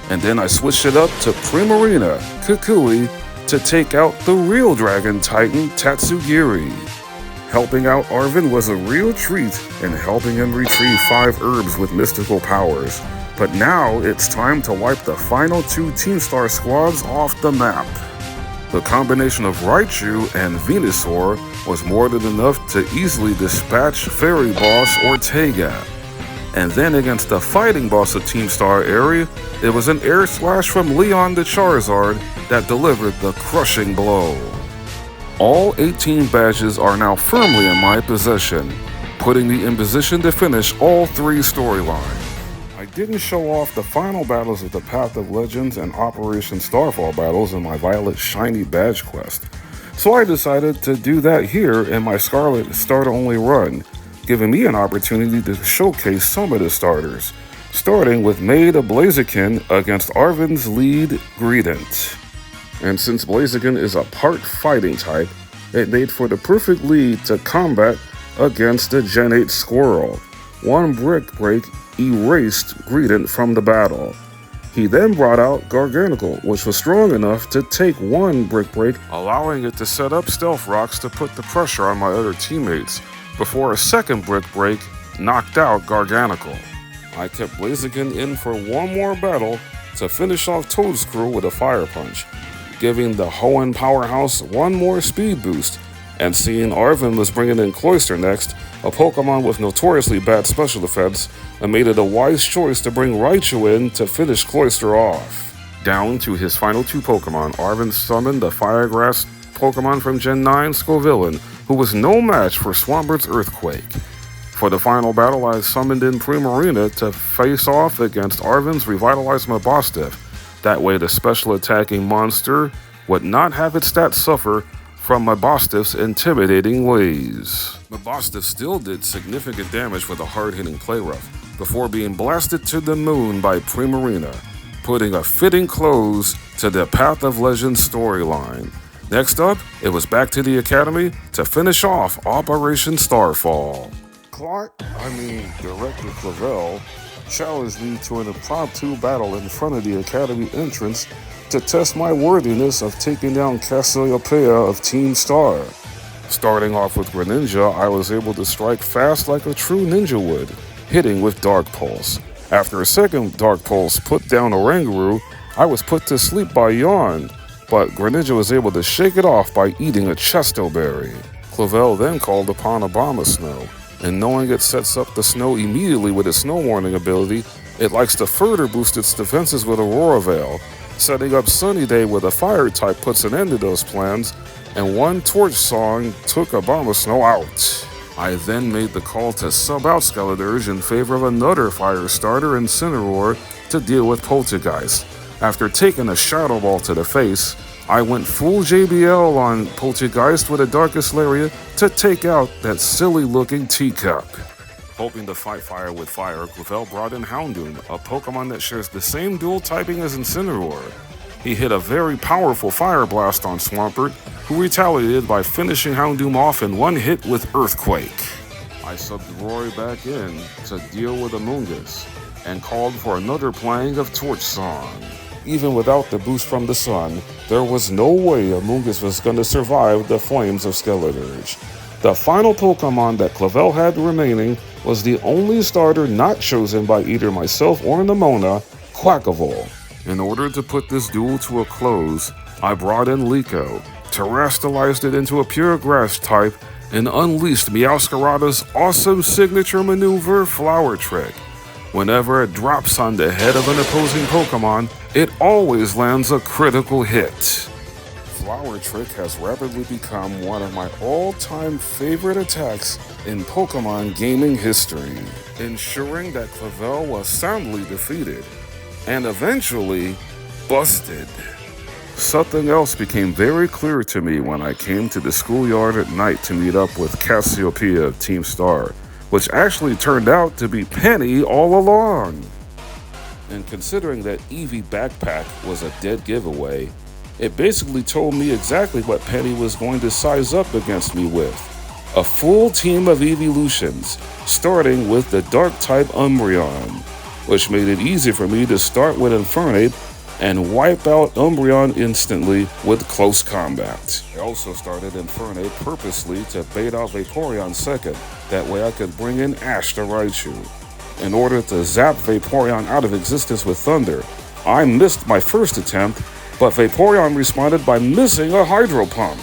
Speaker 1: and then I switched it up to Primarina Kukui to take out the real Dragon Titan Tatsugiri. Helping out Arven was a real treat in helping him retrieve 5 herbs with mystical powers. But now it's time to wipe the final 2 Team Star squads off the map. The combination of Raichu and Venusaur was more than enough to easily dispatch Fairy Boss Ortega. And then against the fighting boss of Team Star area, it was an air slash from Leon the Charizard that delivered the crushing blow. All 18 badges are now firmly in my possession, putting me in position to finish all 3 storylines. I didn't show off the final battles of the Path of Legends and Operation Starfall battles in my Violet Shiny Badge quest, so I decided to do that here in my Scarlet starter-only run, giving me an opportunity to showcase some of the starters, starting with Maid of Blaziken against Arven's lead Greedent. And since Blaziken is a part fighting type, it made for the perfect lead to combat against the Gen 8 Squirrel. One Brick Break erased Greedent from the battle. He then brought out Garganacl, which was strong enough to take 1 Brick Break, allowing it to set up Stealth Rocks to put the pressure on my other teammates, before a 2nd Brick Break knocked out Garganacl. I kept Blaziken in for one more battle to finish off Toadscrew with a Fire Punch, giving the Hoenn powerhouse one more speed boost, and seeing Arven was bringing in Cloyster next, a Pokemon with notoriously bad special defense, I made it a wise choice to bring Raichu in to finish Cloyster off. Down to his final 2 Pokemon, Arven summoned the Firegrass Pokemon from Gen 9, Scovillain, who was no match for Swampert's Earthquake. For the final battle, I summoned in Primarina to face off against Arven's revitalized Mabostiff. That way the special attacking monster would not have its stats suffer from Mabostiff's intimidating ways. Mabostiff still did significant damage with a hard-hitting Play Rough, before being blasted to the moon by Primarina, putting a fitting close to the Path of Legends storyline. Next up, it was back to the Academy to finish off Operation Starfall. Director Clavel challenged me to an impromptu battle in front of the Academy entrance to test my worthiness of taking down Cassiopeia of Team Star. Starting off with Greninja, I was able to strike fast like a true ninja would, hitting with Dark Pulse. After a 2nd Dark Pulse put down Oranguru, I was put to sleep by Yawn, but Greninja was able to shake it off by eating a Chesto Berry. Clavel then called upon Abomasnow, and knowing it sets up the snow immediately with its Snow Warning ability, it likes to further boost its defenses with Aurora Veil. Setting up Sunny Day with a fire type puts an end to those plans, and 1 Torch Song took Abomasnow out. I then made the call to sub out Skeledirge in favor of another fire starter, Incineroar, to deal with Poltergeist. After taking a Shadow Ball to the face, I went full JBL on Poltergeist with a Darkest Lariat to take out that silly-looking teacup. Hoping to fight fire with fire, Clavel brought in Houndoom, a Pokemon that shares the same dual typing as Incineroar. He hit a very powerful Fire Blast on Swampert, who retaliated by finishing Houndoom off in 1 hit with Earthquake. I subbed Roy back in to deal with Amoonguss, and called for another playing of Torch Song. Even without the boost from the sun, there was no way Amoonguss was going to survive the flames of Skeledirge. The final Pokemon that Clavel had remaining was the only starter not chosen by either myself or Nemona, Quackavolt. In order to put this duel to a close, I brought in Liko, terrestrialized it into a pure grass type, and unleashed Meowscarada's awesome signature maneuver, Flower Trick. Whenever it drops on the head of an opposing Pokemon, it always lands a critical hit. Flower Trick has rapidly become one of my all-time favorite attacks in Pokemon gaming history, ensuring that Clavel was soundly defeated, and eventually busted. Something else became very clear to me when I came to the schoolyard at night to meet up with Cassiopeia of Team Star. which actually turned out to be Penny all along. And considering that Eevee backpack was a dead giveaway, it basically told me exactly what Penny was going to size up against me with. A full team of evolutions, starting with the Dark-type Umbreon, which made it easy for me to start with Infernape and wipe out Umbreon instantly with close combat. I also started Infernape purposely to bait out Vaporeon second, that way I could bring in Ash to Raichu. In order to zap Vaporeon out of existence with Thunder, I missed my first attempt, but Vaporeon responded by missing a Hydro Pump.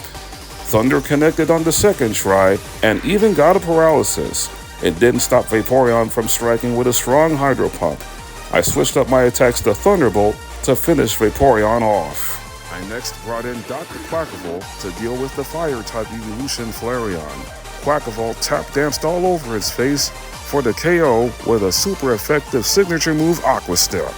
Speaker 1: Thunder connected on the second try and even got a paralysis. It didn't stop Vaporeon from striking with a strong Hydro Pump. I switched up my attacks to Thunderbolt to finish Vaporeon off. I next brought in Dr. Quackable to deal with the Fire-type evolution Flareon. Quackable tap danced all over its face for the KO with a super effective signature move Aqua Step.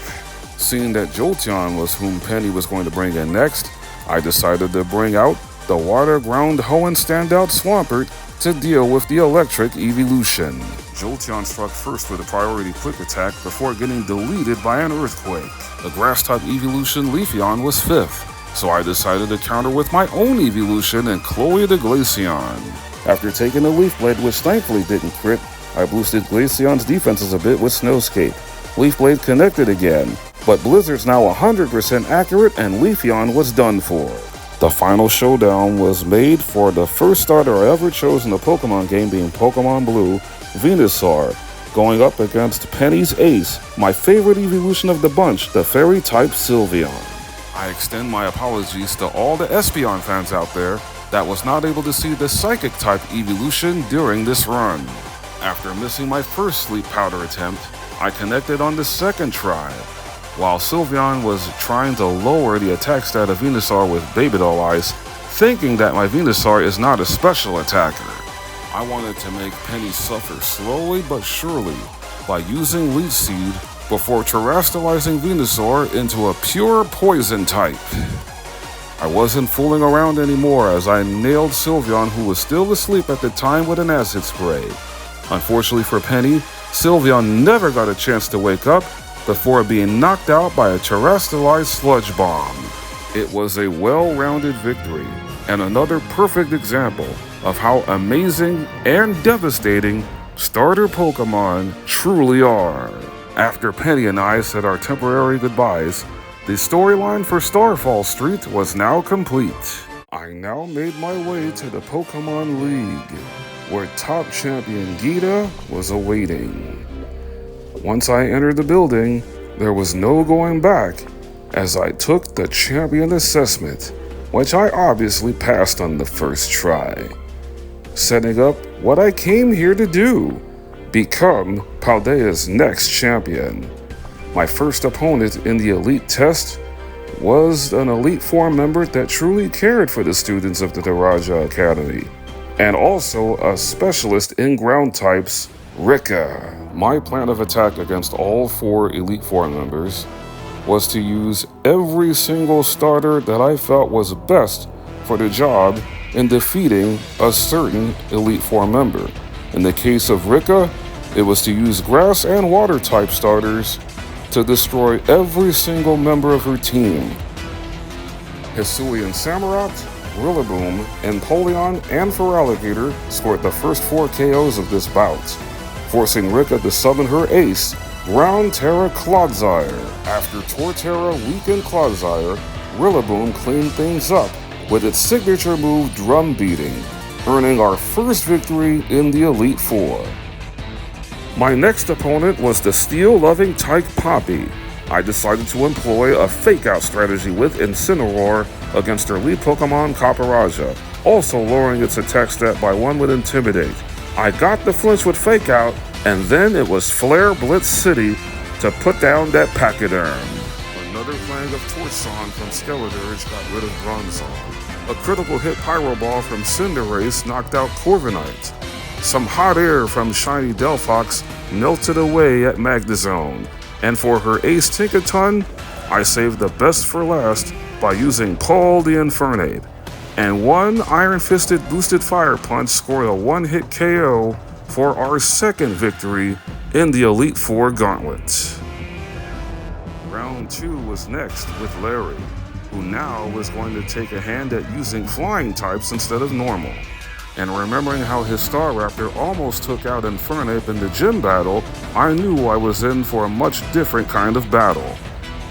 Speaker 1: Seeing that Jolteon was whom Penny was going to bring in next, I decided to bring out the Water-ground Hoenn standout Swampert to deal with the electric evolution. Jolteon struck first with a priority quick attack before getting deleted by an earthquake. The grass-type evolution Leafeon was fifth, so I decided to counter with my own evolution in Chloe the Glaceon. After taking a Leaf Blade, which thankfully didn't crit, I boosted Glaceon's defenses a bit with Snowscape. Leaf Blade connected again, but Blizzard's now 100% accurate and Leafeon was done for. The final showdown was made for the first starter I ever chose in a Pokemon game, being Pokemon Blue, Venusaur, going up against Penny's ace, my favorite evolution of the bunch, the Fairy-type Sylveon. I extend my apologies to all the Espeon fans out there that was not able to see the Psychic-type evolution during this run. After missing my first Sleep Powder attempt, I connected on the second try, while Sylveon was trying to lower the attack stat of Venusaur with Baby Doll Ice, thinking that my Venusaur is not a special attacker. I wanted to make Penny suffer slowly but surely by using Leech Seed before terrestrializing Venusaur into a pure poison type. I wasn't fooling around anymore as I nailed Sylveon, who was still asleep at the time, with an acid spray. Unfortunately for Penny, Sylveon never got a chance to wake up before being knocked out by a terrestrialized Sludge Bomb. It was a well-rounded victory, and another perfect example of how amazing and devastating starter Pokemon truly are. After Penny and I said our temporary goodbyes, the storyline for Starfall Street was now complete. I now made my way to the Pokemon League, where top champion Gita was awaiting. Once I entered the building, there was no going back, as I took the champion assessment, which I obviously passed on the first try, setting up what I came here to do: become Paldea's next champion. My first opponent in the Elite test was an Elite Four member that truly cared for the students of the Daraja Academy, and also a specialist in ground types, Rika. My plan of attack against all four Elite Four members was to use every single starter that I felt was best for the job in defeating a certain Elite Four member. In the case of Rika, it was to use grass and water type starters to destroy every single member of her team. Hisuian Samurott, Rillaboom, Empoleon, and Feraligatr scored the first 4 KOs of this bout, forcing Rika to summon her ace, Ground Terra Clodsire. After Torterra weakened Clodsire, Rillaboom cleaned things up with its signature move Drum Beating, earning our first victory in the Elite Four. My next opponent was the steel-loving type Poppy. I decided to employ a fake-out strategy with Incineroar against her lead Pokemon Copperajah, also lowering its attack stat by 1 with Intimidate. I got the flinch with Fake Out, and then it was Flare Blitz City to put down that Pachyderm. Another Flang of Torchon from Skeledirge got rid of Bronzong. A critical hit Pyro Ball from Cinderace knocked out Corviknight. Some hot air from Shiny Delphox melted away at Magnezone. And for her ace Tinkaton, I saved the best for last by using Paul the Infernape. And one Iron Fisted boosted Fire Punch scored a 1-hit KO for our second victory in the Elite Four Gauntlet. Round 2 was next with Larry, who now was going to take a hand at using flying types instead of normal. And remembering how his Staraptor almost took out Infernape in the gym battle, I knew I was in for a much different kind of battle.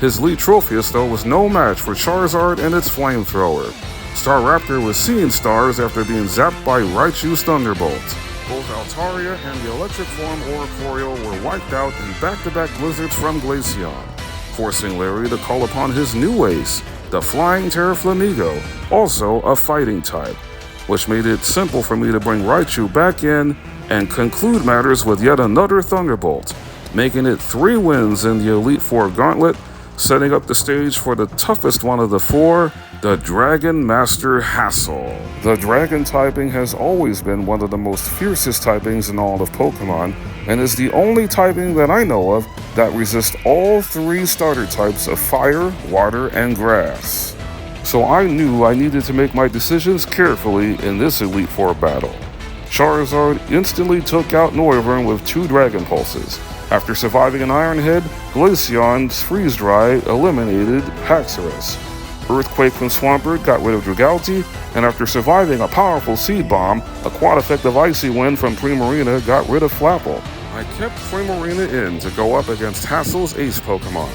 Speaker 1: His lead Tropheus, though, was no match for Charizard and its flamethrower. Staraptor was seeing stars after being zapped by Raichu's Thunderbolt. Both Altaria and the electric form Oricorio were wiped out in back-to-back blizzards from Glaceon, forcing Larry to call upon his new ace, the Flying Terraflamigo, also a fighting type, which made it simple for me to bring Raichu back in and conclude matters with yet another Thunderbolt, making it 3 wins in the Elite Four Gauntlet, setting up the stage for the toughest one of the 4, the Dragon Master Hassel. The Dragon typing has always been one of the most fiercest typings in all of Pokemon, and is the only typing that I know of that resists all 3 starter types of fire, water, and grass. So I knew I needed to make my decisions carefully in this Elite Four battle. Charizard instantly took out Noivern with 2 Dragon Pulses. After surviving an Iron Head, Glaceon's Freeze Dry eliminated Haxorus. Earthquake from Swampert got rid of Dragalti, and after surviving a powerful Seed Bomb, a quad-effective Icy Wind from Primarina got rid of Flapple. I kept Primarina in to go up against Hassel's ace Pokemon,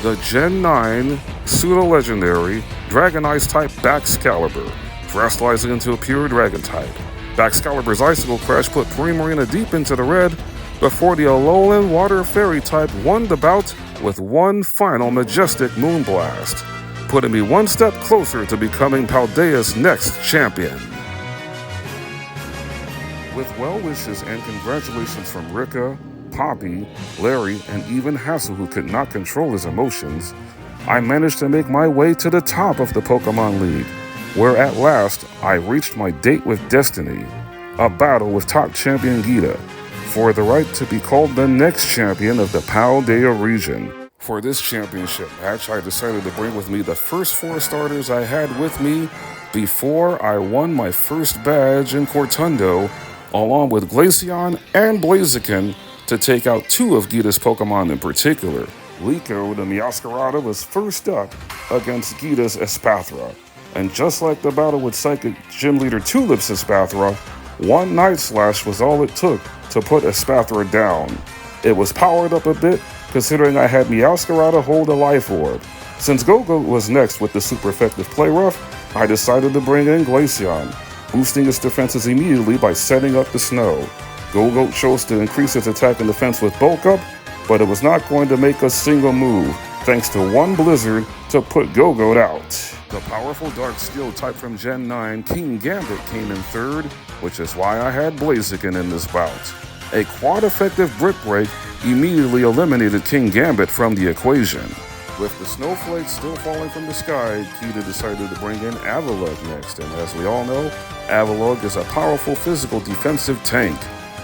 Speaker 1: the Gen 9 Pseudo-Legendary Dragonite type Baxcalibur, terrestrializing into a pure Dragon type. Baxcalibur's Icicle Crash put Primarina deep into the red, before the Alolan Water Fairy type won the bout with one final majestic Moonblast, putting me one step closer to becoming Paldea's next champion. With well wishes and congratulations from Rika, Poppy, Larry, and even Hassel, who could not control his emotions, I managed to make my way to the top of the Pokemon League, where at last I reached my date with Destiny, a battle with top champion Gita, for the right to be called the next champion of the Paldea region. For this championship match, I decided to bring with me the first 4 starters I had with me before I won my first badge in Cortundo, along with Glaceon and Blaziken, to take out 2 of Gita's Pokemon in particular. Liko, the Meowscarada, was first up against Gita's Espathra, and just like the battle with Psychic Gym Leader Tulip's Espathra, one Night Slash was all it took to put Espathra down. It was powered up a bit, considering I had Meowscarada hold a Life Orb. Since Go-Go was next with the super effective Play Rough, I decided to bring in Glaceon, boosting its defenses immediately by setting up the snow. Go-Go chose to increase its attack and defense with Bulk Up, but it was not going to make a single move, thanks to one Blizzard to put Go-Go out. The powerful Dark Steel type from Gen 9, King Gambit, came in third, which is why I had Blaziken in this bout. A quad-effective Brick Break immediately eliminated King Gambit from the equation. With the snowflakes still falling from the sky, Kita decided to bring in Avalugg next, and as we all know, Avalugg is a powerful physical defensive tank.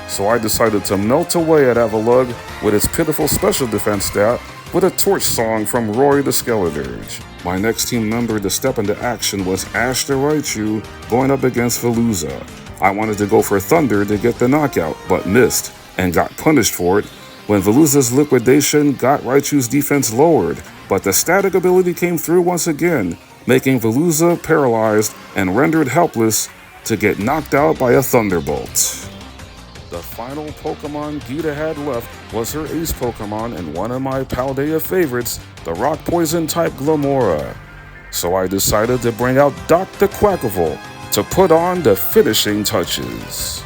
Speaker 1: So I decided to melt away at Avalugg with its pitiful special defense stat with a Torch Song from Roy the Skeledirge. My next team member to step into action was Ash the Raichu going up against Veluza. I wanted to go for Thunder to get the knockout, but missed, and got punished for it when Veluza's Liquidation got Raichu's defense lowered, but the static ability came through once again, making Veluza paralyzed and rendered helpless to get knocked out by a Thunderbolt. The final Pokemon Gita had left was her ace Pokemon and one of my Paldea favorites, the Rock Poison type Glamora. So I decided to bring out Dr. Quacklevolt to put on the finishing touches.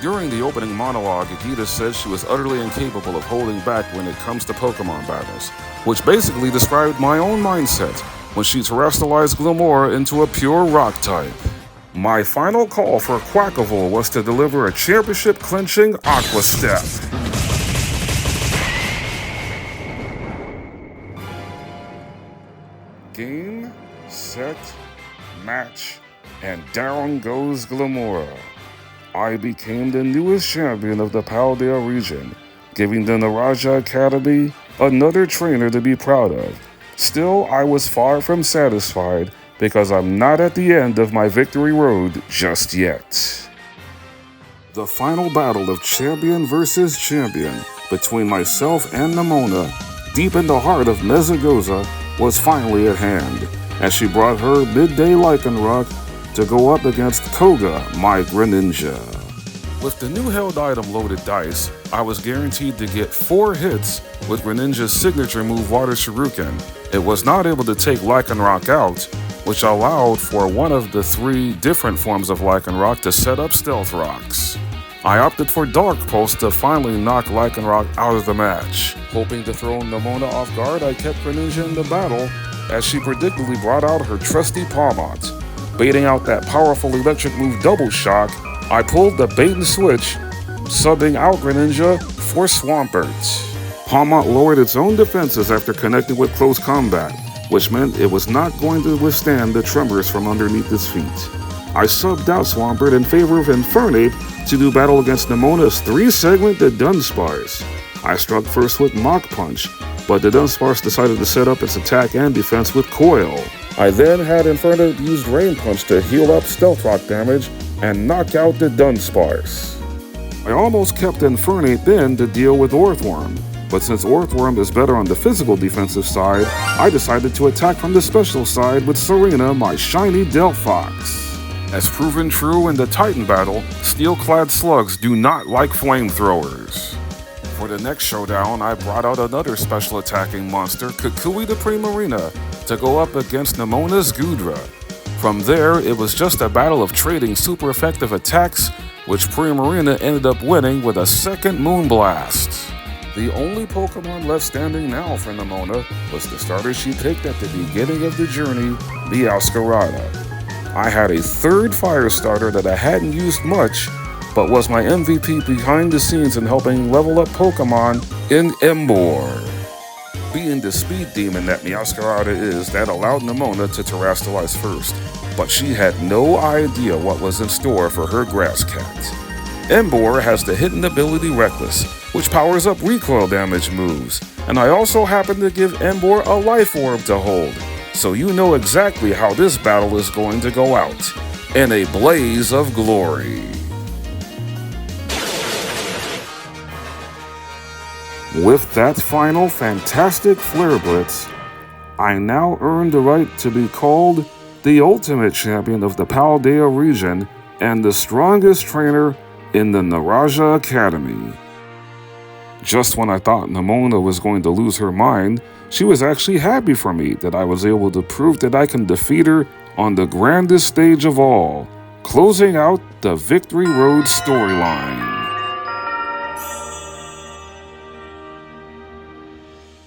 Speaker 1: During the opening monologue, Gita said she was utterly incapable of holding back when it comes to Pokemon battles, which basically described my own mindset when she terrestrialized Glamora into a pure rock type. My final call for Quacklevolt was to deliver a championship-clinching Aqua Step. Game, set, match, and down goes Glamora. I became the newest champion of the Paldea region, giving the Naraja Academy another trainer to be proud of. Still, I was far from satisfied because I'm not at the end of my victory road just yet. The final battle of champion versus champion between myself and Nemona, deep in the heart of Mezagoza, was finally at hand, as she brought her midday Lycanroc to go up against Koga, my Greninja. With the new held item loaded dice, I was guaranteed to get 4 hits with Greninja's signature move Water Shuriken. It was not able to take Lycanroc out, which allowed for one of the 3 different forms of Lycanroc to set up Stealth Rocks. I opted for Dark Pulse to finally knock Lycanroc out of the match. Hoping to throw Nemona off guard, I kept Greninja in the battle as she predictably brought out her trusty Pawmot. Baiting out that powerful electric move Double Shock, I pulled the bait and switch, subbing out Greninja for Swampert. Pawmot lowered its own defenses after connecting with close combat, which meant it was not going to withstand the tremors from underneath its feet. I subbed out Swampert in favor of Infernape to do battle against Nemona's 3-segmented Dunsparce. I struck first with Mach Punch, but the Dunsparce decided to set up its attack and defense with Coil. I then had Infernape use Rain Punch to heal up Stealth Rock damage and knock out the Dunsparce. I almost kept Infernape in to deal with Orthworm, but since Orthworm is better on the physical defensive side, I decided to attack from the special side with Serena, my shiny Delphox. As proven true in the Titan battle, steel-clad slugs do not like flamethrowers. For the next showdown, I brought out another special attacking monster, Kukui the Primarina, to go up against Nemona's Goodra. From there, it was just a battle of trading super effective attacks, which Primarina ended up winning with a second Moonblast. The only Pokemon left standing now for Nemona was the starter she picked at the beginning of the journey, Meowscarada. I had a 3rd fire starter that I hadn't used much, but was my MVP behind the scenes in helping level up Pokemon in Emboar. Being the speed demon that Meowscarada is, that allowed Nemona to terrestrialize first, but she had no idea what was in store for her grass cat. Emboar has the hidden ability Reckless, which powers up recoil damage moves, and I also happen to give Emboar a life orb to hold, so you know exactly how this battle is going to go out, in a blaze of glory. With that final fantastic Flare Blitz, I now earned the right to be called the ultimate champion of the Paldea region and the strongest trainer in the Naraja Academy. Just when I thought Nemona was going to lose her mind, she was actually happy for me that I was able to prove that I can defeat her on the grandest stage of all, closing out the Victory Road storyline.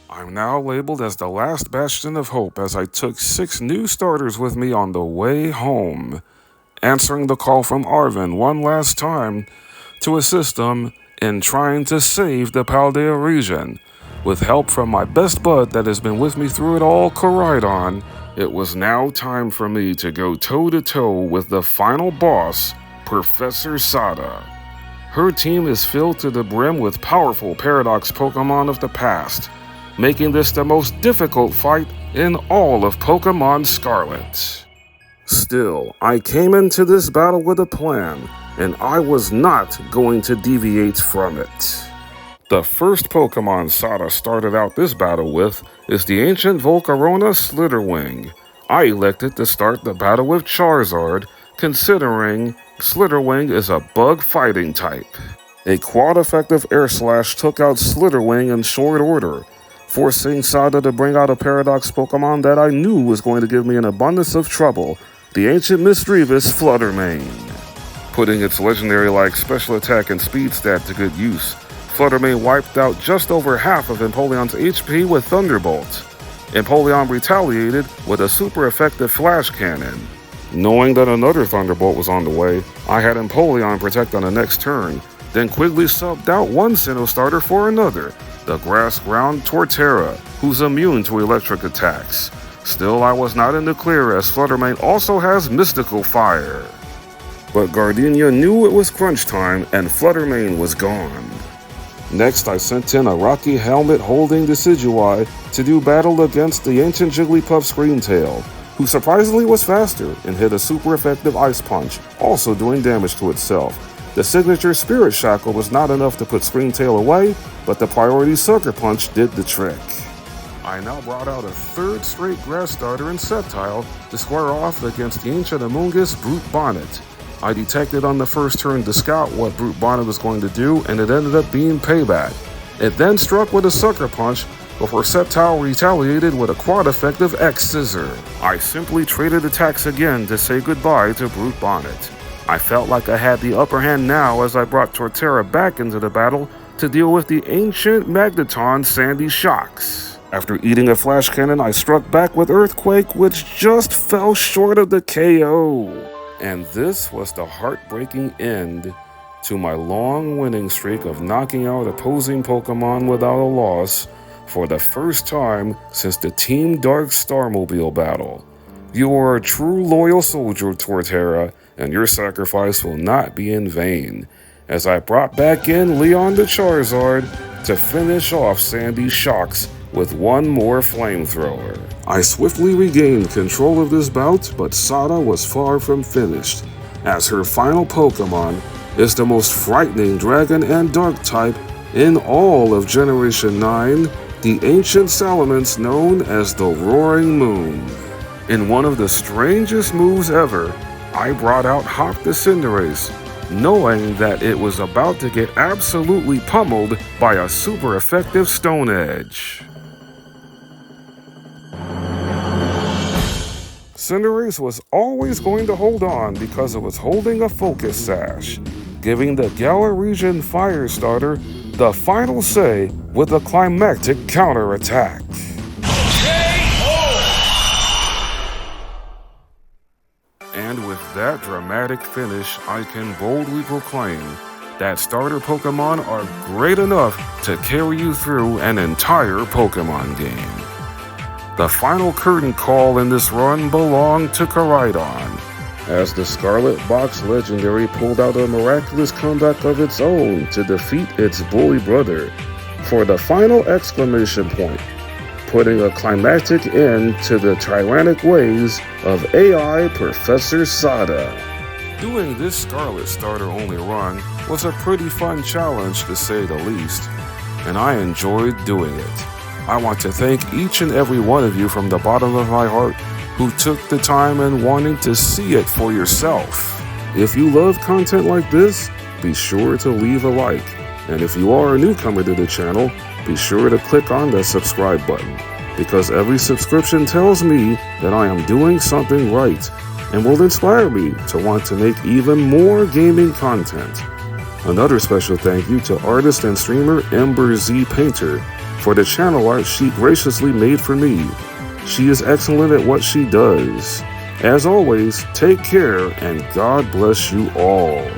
Speaker 1: I'm now labeled as the last bastion of hope as I took 6 new starters with me on the way home, answering the call from Arvin one last time to assist them in trying to save the Paldea region. With help from my best bud that has been with me through it all, Koraidon, it was now time for me to go toe-to-toe with the final boss, Professor Sada. Her team is filled to the brim with powerful Paradox Pokemon of the past, making this the most difficult fight in all of Pokémon Scarlet. Still, I came into this battle with a plan, and I was not going to deviate from it. The first Pokemon Sada started out this battle with is the ancient Volcarona Slitterwing. I elected to start the battle with Charizard, considering Slitterwing is a bug fighting type. A quad-effective Air Slash took out Slitterwing in short order, forcing Sada to bring out a Paradox Pokemon that I knew was going to give me an abundance of trouble, the ancient mischievous Fluttermane. Putting its legendary-like special attack and speed stat to good use, Fluttermane wiped out just over half of Empoleon's HP with Thunderbolt. Empoleon retaliated with a super effective Flash Cannon. Knowing that another Thunderbolt was on the way, I had Empoleon protect on the next turn, then quickly subbed out one Sinnoh starter for another, the grass-ground Torterra, who's immune to electric attacks. Still, I was not in the clear as Fluttermane also has Mystical Fire. But Gardenia knew it was crunch time and Fluttermane was gone. Next, I sent in a Rocky Helmet holding Decidueye to do battle against the ancient Jigglypuff Screamtail, who surprisingly was faster and hit a super effective Ice Punch, also doing damage to itself. The signature Spirit Shackle was not enough to put Springtail away, but the priority Sucker Punch did the trick. I now brought out a third straight grass starter and Sceptile to square off against the ancient Amoonguss Brute Bonnet. I detected on the first turn to scout what Brute Bonnet was going to do, and it ended up being Payback. It then struck with a Sucker Punch before Sceptile retaliated with a quad-effective X-Scissor. I simply traded attacks again to say goodbye to Brute Bonnet. I felt like I had the upper hand now as I brought Torterra back into the battle to deal with the ancient Magneton Sandy Shocks. After eating a Flash Cannon, I struck back with Earthquake, which just fell short of the KO. And this was the heartbreaking end to my long winning streak of knocking out opposing Pokemon without a loss for the first time since the Team Dark Starmobile battle. You are a true loyal soldier, Torterra, and your sacrifice will not be in vain, as I brought back in Leon the Charizard to finish off Sandy's Shocks with one more flamethrower. I swiftly regained control of this bout, but Sada was far from finished, as her final Pokemon is the most frightening Dragon and Dark type in all of Generation 9, the ancient Salamence known as the Roaring Moon. In one of the strangest moves ever, I brought out Hop the Cinderace, knowing that it was about to get absolutely pummeled by a super effective Stone Edge. Cinderace was always going to hold on because it was holding a Focus Sash, giving the Galar Region Fire Starter the final say with a climactic counterattack. And with that dramatic finish, I can boldly proclaim that starter Pokemon are great enough to carry you through an entire Pokemon game. The final curtain call in this run belonged to Koraidon, as the Scarlet Box Legendary pulled out a miraculous comeback of its own to defeat its bully brother for the final exclamation point, putting a climactic end to the tyrannic ways of AI Professor Sada. Doing this Scarlet starter-only run was a pretty fun challenge to say the least, and I enjoyed doing it. I want to thank each and every one of you from the bottom of my heart who took the time and wanting to see it for yourself. If you love content like this, be sure to leave a like, and if you are a newcomer to the channel, be sure to click on the subscribe button, because every subscription tells me that I am doing something right and will inspire me to want to make even more gaming content. Another special thank you to artist and streamer Ember Z Painter for the channel art she graciously made for me. She is excellent at what she does. As always, take care and God bless you all.